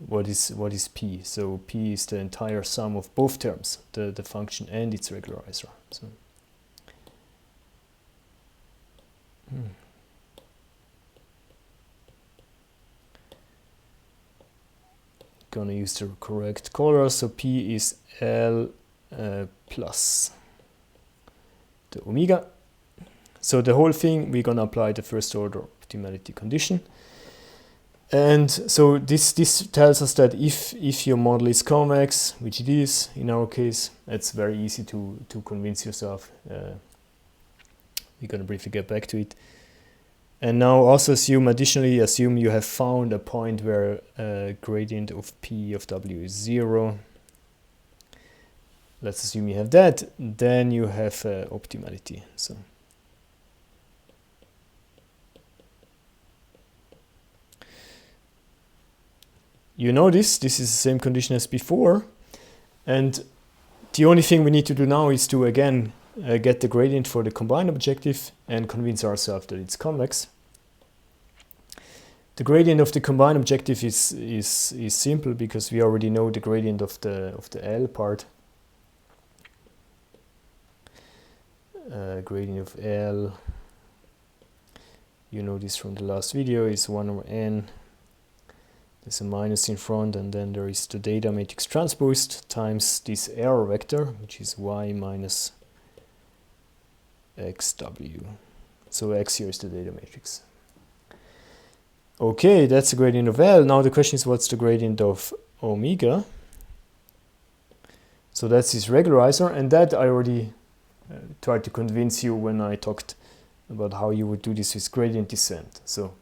what is P? So P is the entire sum of both terms, the function and its regularizer. So gonna use the correct color. So P is L plus the omega. So the whole thing, we're gonna apply the first order optimality condition. And so this tells us that if your model is convex, which it is in our case, it's very easy to convince yourself. We're gonna briefly get back to it. And now also additionally assume you have found a point where gradient of P of W is 0. let's assume you have that, then you have optimality. So you notice this is the same condition as before, and the only thing we need to do now is to again get the gradient for the combined objective and convince ourselves that it's convex. The gradient of the combined objective is simple because we already know the gradient of the L part. Gradient of L, you know this from the last video, is 1 over n. There's a minus in front, and then there is the data matrix transposed times this error vector, which is y minus xw. So x here is the data matrix. Okay, that's the gradient of L. Now the question is, what's the gradient of omega? So that's this regularizer, and that I already tried to convince you when I talked about how you would do this with gradient descent. So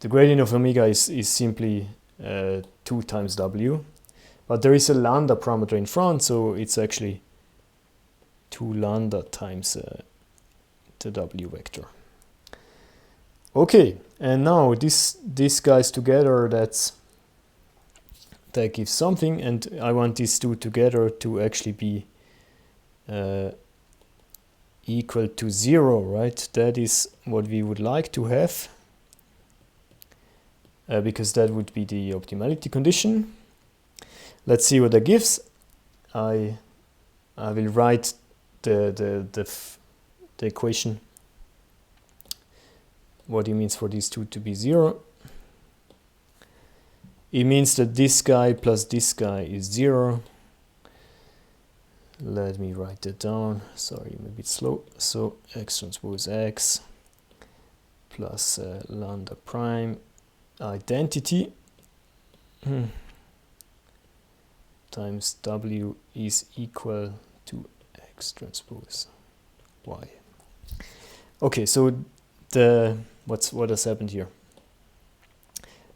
the gradient of omega is simply 2 times w, but there is a lambda parameter in front, so it's actually 2 lambda times the w vector. Okay, and now these guys together, that gives something, and I want these two together to actually be equal to 0, right? That is what we would like to have, because that would be the optimality condition. Let's see what that gives. I will write the equation, what it means for these two to be 0. It means that this guy plus this guy is 0. Let me write that down. Sorry, I'm a bit slow. So x transpose x plus lambda prime identity times w is equal to x transpose y. Okay, so what has happened here?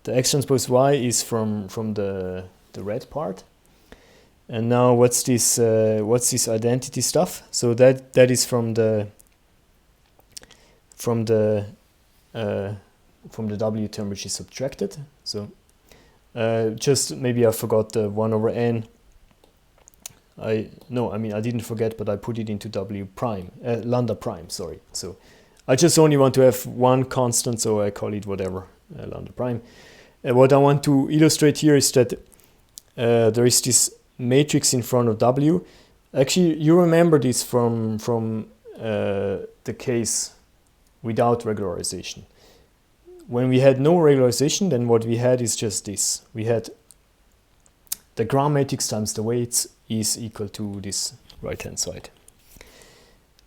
The x transpose y is from the red part, and now what's this identity stuff? So that is from the w term which is subtracted. So just maybe I forgot the 1 over n. I didn't forget, but I put it into w prime, lambda prime, sorry. So I just only want to have one constant, so I call it whatever, lambda prime. What I want to illustrate here is that there is this matrix in front of w. Actually, you remember this from the case without regularization. When we had no regularization, then what we had is just this. We had the ground matrix times the weights is equal to this right-hand side.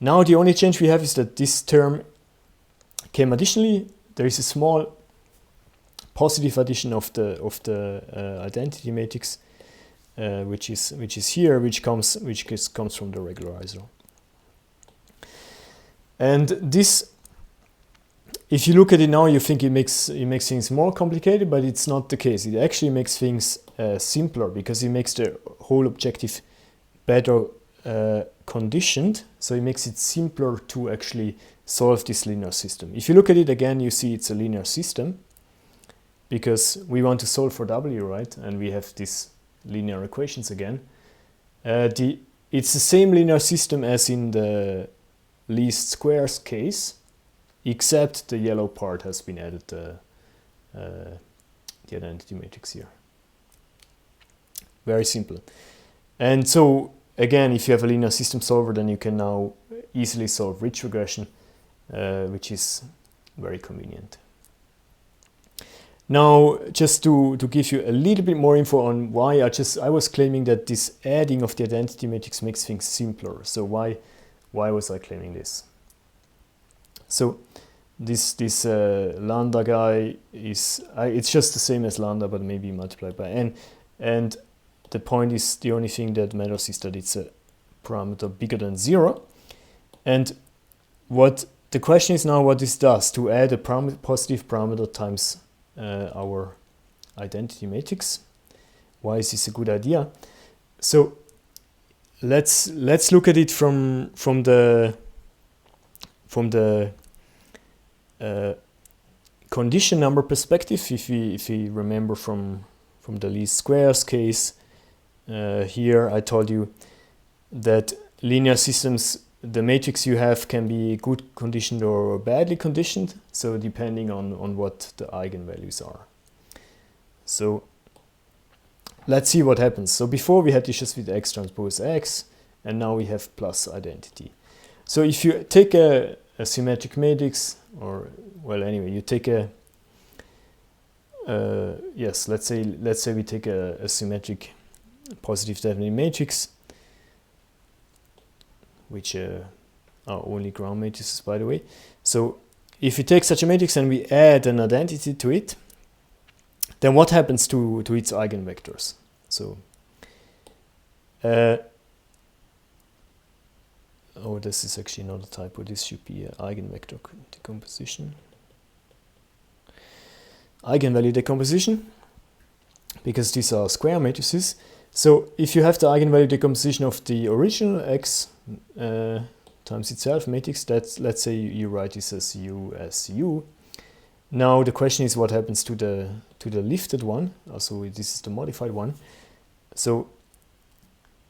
Now the only change we have is that this term came additionally. There is a small positive addition of the identity matrix, which is here, which comes from the regularizer. And this, if you look at it now, you think it makes things more complicated, but it's not the case. It actually makes things simpler, because it makes the whole objective better conditioned, so it makes it simpler to actually solve this linear system. If you look at it again, you see it's a linear system, because we want to solve for w, right? And we have these linear equations again. It's the same linear system as in the least squares case, except the yellow part has been added, the identity matrix here. Very simple. And so again, if you have a linear system solver, then you can now easily solve ridge regression, which is very convenient. Now, just to give you a little bit more info on why I was claiming that this adding of the identity matrix makes things simpler. So why was I claiming this? So this lambda guy is, it's just the same as lambda, but maybe multiplied by n. And the point is, the only thing that matters is that it's a parameter bigger than 0. And what the question is now, what this does to add a positive parameter times our identity matrix. Why is this a good idea? So let's look at it from the condition number perspective. If we remember from the least squares case, here I told you that linear systems, the matrix you have can be good conditioned or badly conditioned, so depending on what the eigenvalues are. So let's see what happens. So before we had this just with x transpose x, and now we have plus identity. So if you take a symmetric matrix, or well, anyway, you take a yes, let's say we take a symmetric positive definite matrix, which are only ground matrices, by the way. So if we take such a matrix and we add an identity to it, then what happens to its eigenvectors? So oh, this is actually not a typo. This should be eigenvector decomposition. Eigenvalue decomposition, because these are square matrices. So if you have the eigenvalue decomposition of the original x times itself matrix, that's, let's say you write this as u. Now the question is what happens to the lifted one. Also, this is the modified one. So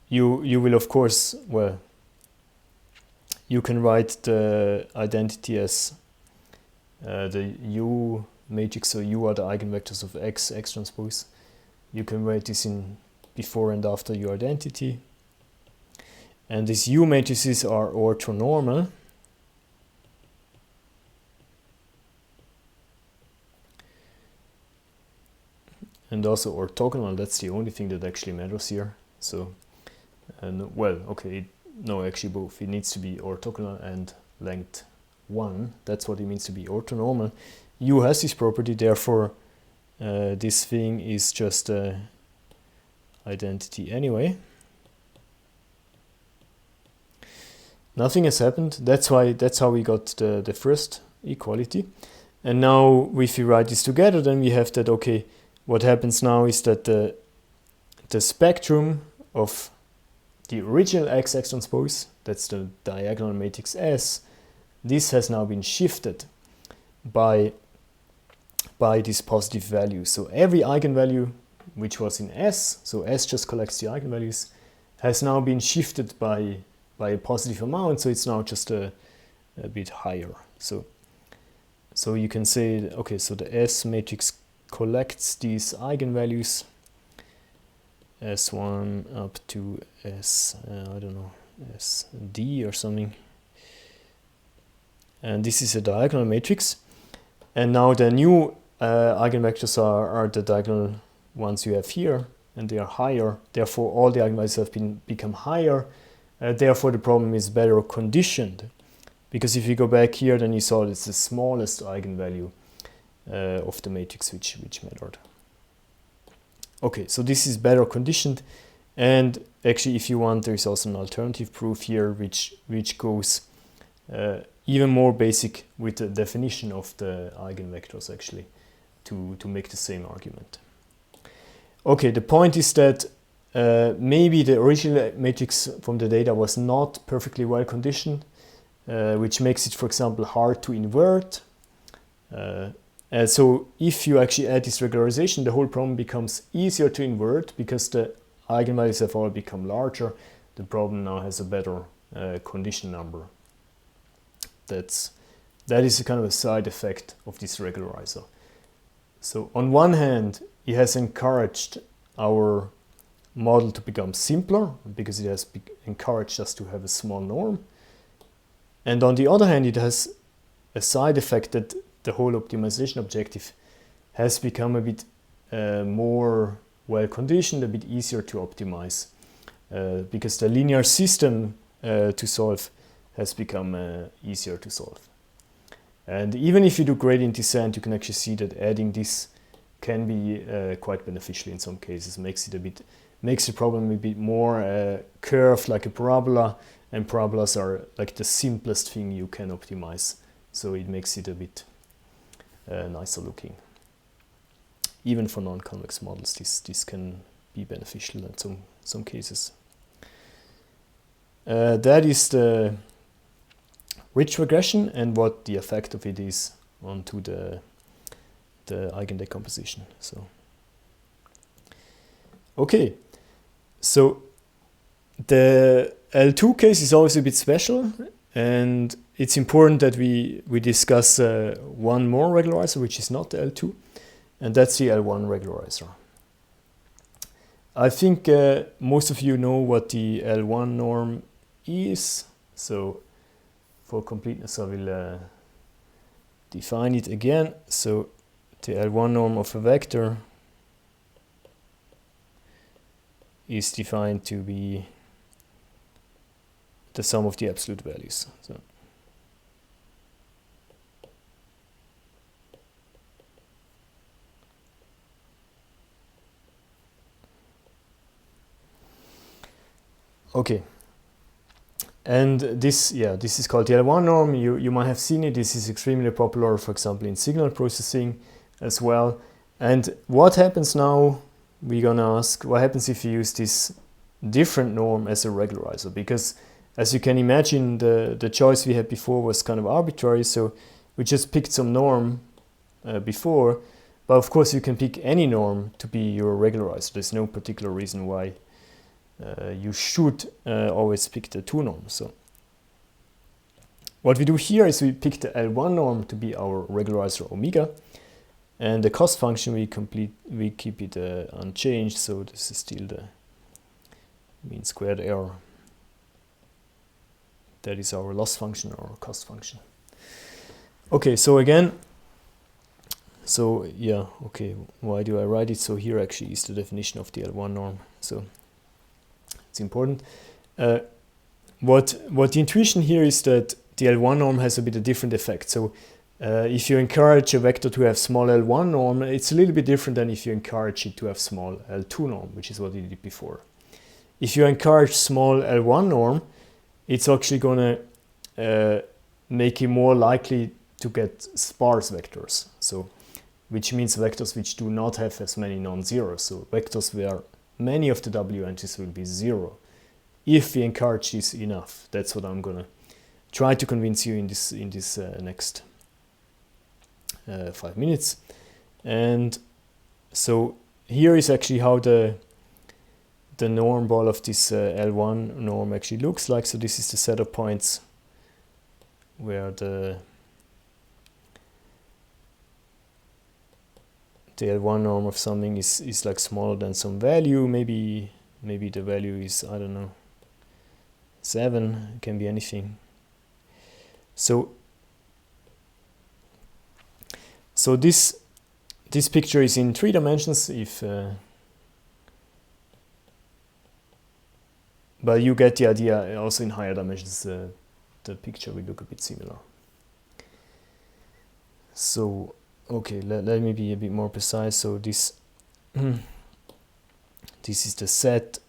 you will, of course, well, you can write the identity as the u matrix, so u are the eigenvectors of x transpose. You can write this in before and after your identity. And these u matrices are orthonormal. And also orthogonal. That's the only thing that actually matters here. So, well, okay, no, actually both. It needs to be orthogonal and length 1. That's what it means to be orthonormal. U has this property, therefore this thing is just identity anyway. Nothing has happened. That's how we got the first equality. And now if we write this together, then we have that, okay, what happens now is that the spectrum of the original x transpose, that's the diagonal matrix S, this has now been shifted by this positive value. So every eigenvalue which was in S, so S just collects the eigenvalues, has now been shifted by a positive amount, so it's now just a bit higher. So you can say, okay, so the S matrix collects these eigenvalues, S1 up to S, I don't know, SD or something. And this is a diagonal matrix. And now the new eigenvectors are the diagonal ones you have here, and they are higher. Therefore, all the eigenvalues have become higher. Therefore, the problem is better conditioned. Because if you go back here, then you saw it's the smallest eigenvalue of the matrix which mattered. Okay, so this is better conditioned. And actually, if you want, there is also an alternative proof here which goes even more basic with the definition of the eigenvectors, actually, to make the same argument. Okay, the point is that maybe the original matrix from the data was not perfectly well conditioned, which makes it, for example, hard to invert. And so if you actually add this regularization, the whole problem becomes easier to invert because the eigenvalues have all become larger. The problem now has a better condition number. That is a kind of a side effect of this regularizer. So on one hand, it has encouraged our model to become simpler because it has encouraged us to have a small norm. And on the other hand, it has a side effect that the whole optimization objective has become a bit more well conditioned, a bit easier to optimize because the linear system to solve has become easier to solve. And even if you do gradient descent, you can actually see that adding this can be quite beneficial in some cases. Makes the problem a bit more curved like a parabola, and parabolas are like the simplest thing you can optimize. So it makes it a bit nicer looking. Even for non-convex models, this can be beneficial in some cases. That is the ridge regression and what the effect of it is onto the eigendecomposition. So okay, so the L2 case is always a bit special, and it's important that we discuss one more regularizer, which is not the L2, and that's the L1 regularizer. I think most of you know what the L1 norm is, so for completeness I will define it again. So the L1 norm of a vector is defined to be the sum of the absolute values. So okay, and this is called the L1 norm. You might have seen it. This is extremely popular, for example, in signal processing as well. And what happens now? We're gonna ask what happens if you use this different norm as a regularizer, because as you can imagine, the choice we had before was kind of arbitrary, so we just picked some norm before, but of course you can pick any norm to be your regularizer. There's no particular reason why you should always pick the 2 norm. So what we do here is we pick the L1 norm to be our regularizer omega, and the cost function we keep it unchanged, so this is still the mean squared error. That is our loss function or cost function. Okay, so again, so yeah, okay, why do I write it? So here actually is the definition of the L1 norm, so it's important. What the intuition here is that the L1 norm has a bit of different effect. So if you encourage a vector to have small L1 norm, it's a little bit different than if you encourage it to have small L2 norm, which is what we did before. If you encourage small L1 norm, it's actually going to make it more likely to get sparse vectors. So, which means vectors which do not have as many non-zeros. So vectors where many of the W entries will be 0. If we encourage this enough, that's what I'm going to try to convince you in this next 5 minutes. And so here is actually how the norm ball of this L1 norm actually looks like. So this is the set of points where the L1 norm of something is like smaller than some value. Maybe the value is, I don't know, 7. It can be anything. So this picture is in 3 dimensions. But you get the idea. Also in higher dimensions, the picture will look a bit similar. So okay, let me be a bit more precise. So this this is the set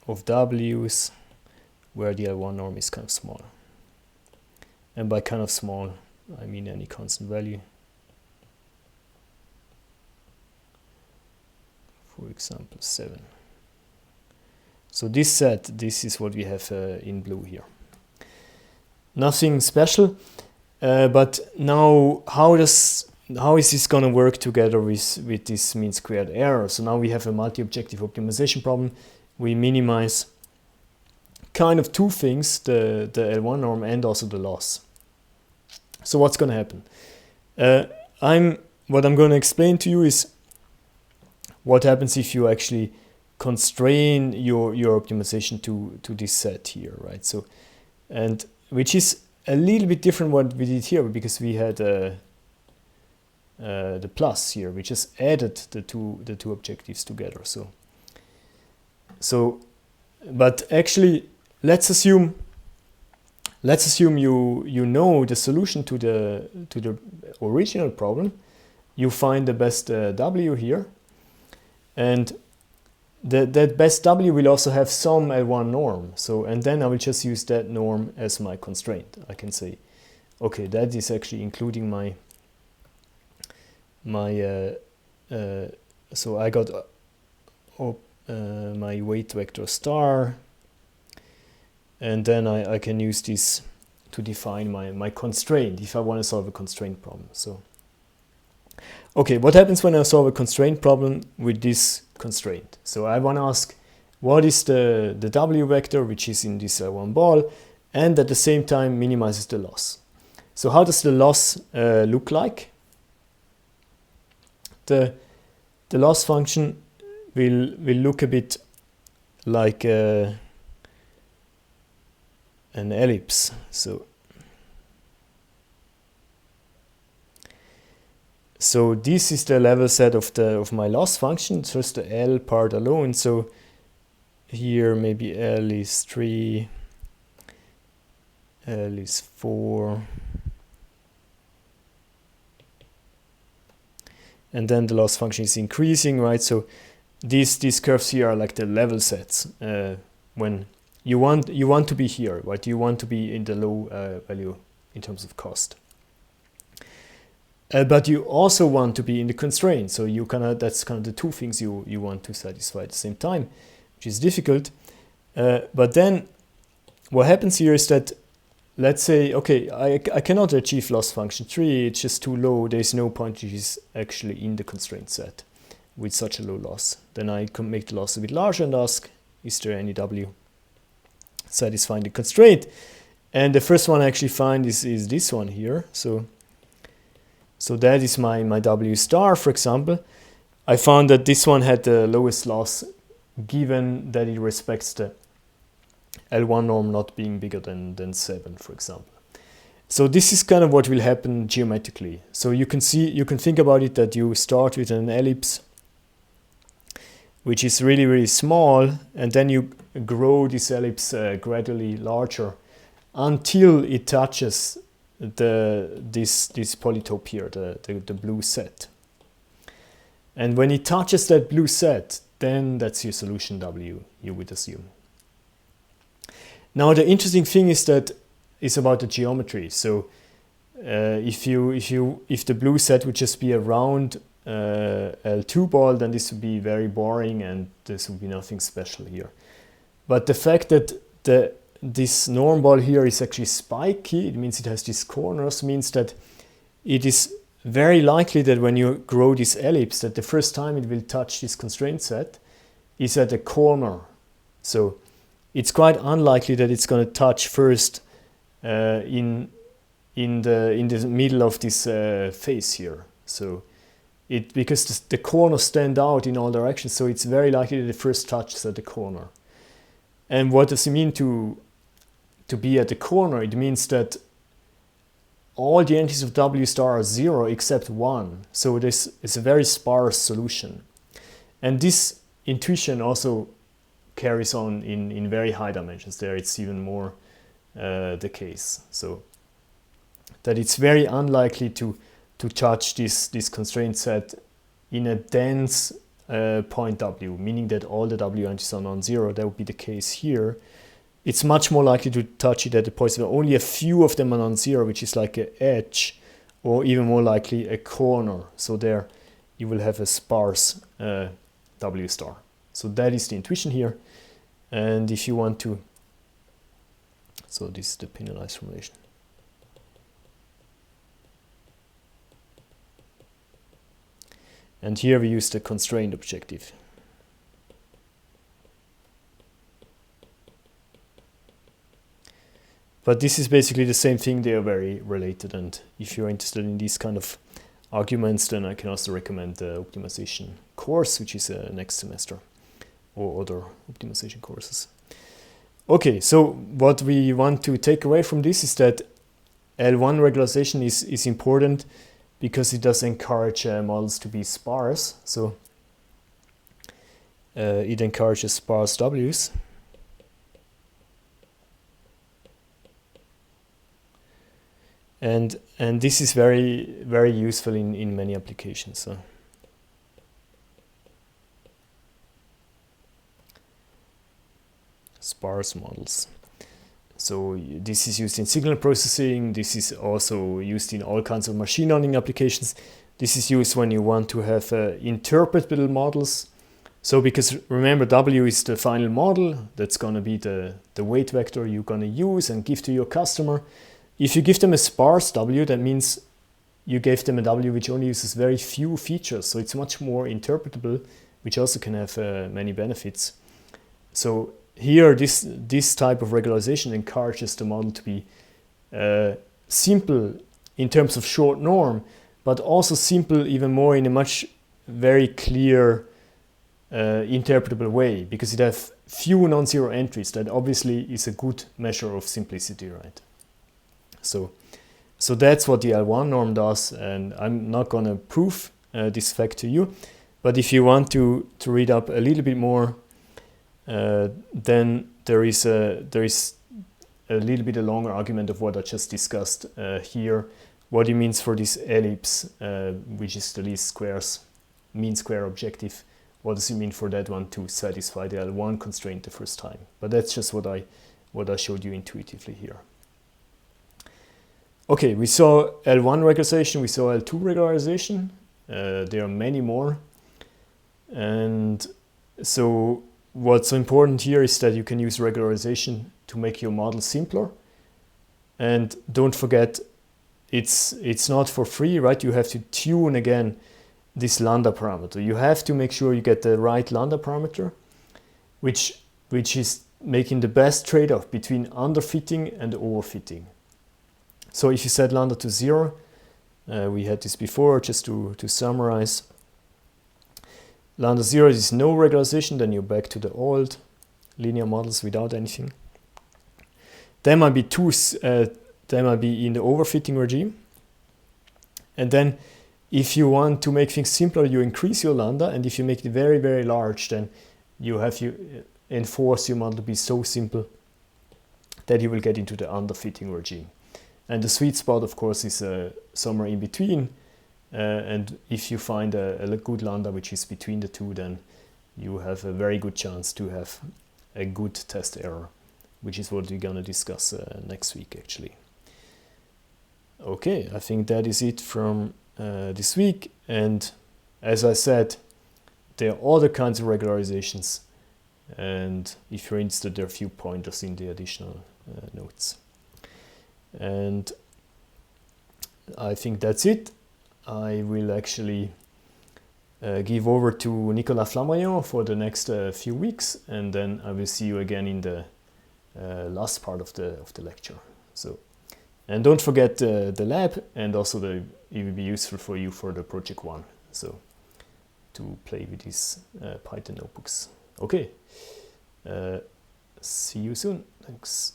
of W's where the L1 norm is kind of small. And by kind of small, I mean any constant value. For example, 7. So this set, this is what we have in blue here. Nothing special, but now how is this going to work together with this mean squared error? So now we have a multi-objective optimization problem. We minimize kind of 2 things, the L1 norm and also the loss. So what's going to happen? What I'm going to explain to you is what happens if you actually constrain your optimization to this set here, right? So, and which is a little bit different what we did here, because we had the plus here. We just added the two objectives together. So, but actually, let's assume you know the solution to the original problem. You find the best W here, and that best W will also have some L1 norm. So, and then I will just use that norm as my constraint. I can say, okay, that is actually including so I got my weight vector star and then I can use this to define my constraint if I want to solve a constraint problem. So, okay, what happens when I solve a constraint problem with this constraint? So I want to ask, what is the W vector, which is in this one ball, and at the same time minimizes the loss. So how does the loss look like? The loss function will look a bit like an ellipse. So this is the level set of my loss function, just the L part alone. So here maybe L is 3, L is 4, and then the loss function is increasing, right? So these curves here are like the level sets when you want to be here, right? You want to be in the low value in terms of cost. But you also want to be in the constraint. So that's kind of the two things you want to satisfy at the same time, which is difficult. But then what happens here is that, let's say, okay, I cannot achieve loss function 3, it's just too low. There's no point which is actually in the constraint set with such a low loss. Then I can make the loss a bit larger and ask, is there any W satisfying the constraint? And the first one I actually find is this one here. So that is my W star, for example. I found that this one had the lowest loss given that it respects the L1 norm not being bigger than 7, for example. So this is kind of what will happen geometrically. So you can think about it that you start with an ellipse which is really, really small, and then you grow this ellipse gradually larger until it touches this polytope here, the blue set. And when it touches that blue set, then that's your solution W, you would assume. Now the interesting thing is that it's about the geometry. So if the blue set would just be a round L2 ball, then this would be very boring and this would be nothing special here. But the fact that this norm ball here is actually spiky, it means it has these corners, means that it is very likely that when you grow this ellipse, that the first time it will touch this constraint set is at a corner. So it's quite unlikely that it's going to touch first in the middle of this face here. So because the corners stand out in all directions, so it's very likely that the first touch is at the corner. And what does it mean to be at the corner? It means that all the entities of W star are 0 except 1. So this is a very sparse solution. And this intuition also carries on in very high dimensions. There it's even more the case. So that it's very unlikely to touch this constraint set in a dense point W, meaning that all the W entities are non-zero. That would be the case here. It's much more likely to touch it at the points where only a few of them are non-zero, which is like an edge, or even more likely a corner. So there you will have a sparse W star. So that is the intuition here. And if you want to, so this is the penalized formulation. And here we use the constraint objective. But this is basically the same thing. They are very related, and if you're interested in these kind of arguments, then I can also recommend the optimization course, which is next semester, or other optimization courses. Okay, so what we want to take away from this is that L1 regularization is important because it does encourage models to be sparse. So it encourages sparse Ws. And this is very, very useful in many applications. So. Sparse models. So this is used in signal processing. This is also used in all kinds of machine learning applications. This is used when you want to have interpretable models. So because remember, W is the final model, that's going to be the weight vector you're going to use and give to your customer. If you give them a sparse W, that means you gave them a W which only uses very few features, so it's much more interpretable, which also can have many benefits. So here, this type of regularization encourages the model to be simple in terms of short norm, but also simple even more in a much very clear interpretable way, because it has few non-zero entries. That obviously is a good measure of simplicity, right? So that's what the L1 norm does, and I'm not going to prove this fact to you, but if you want to read up a little bit more, then there is a little bit a longer argument of what I just discussed here, what it means for this ellipse, which is the least squares mean square objective. What does it mean for that one to satisfy the L1 constraint the first time? But that's just what I showed you intuitively here. Okay, we saw L1 regularization, we saw L2 regularization. There are many more. And so what's important here is that you can use regularization to make your model simpler. And don't forget, it's not for free, right? You have to tune again this lambda parameter. You have to make sure you get the right lambda parameter, which is making the best trade-off between underfitting and overfitting. So if you set lambda to 0, we had this before, just to summarize. Lambda 0 is no regularization, then you're back to the old linear models without anything. There might be there might be in the overfitting regime. And then if you want to make things simpler, you increase your lambda, and if you make it very, very large, then you have to enforce your model to be so simple that you will get into the underfitting regime. And the sweet spot, of course, is somewhere in between. And if you find a good lambda which is between the two, then you have a very good chance to have a good test error, which is what we're going to discuss next week, actually. Okay, I think that is it from this week. And as I said, there are other kinds of regularizations. And if you're interested, there are a few pointers in the additional notes. And I think that's it. I will actually give over to Nicolas Flammarion for the next few weeks, and then I will see you again in the last part of the lecture. So, and don't forget the lab, and also it will be useful for you for the project 1. So to play with these Python notebooks. Okay. See you soon. Thanks.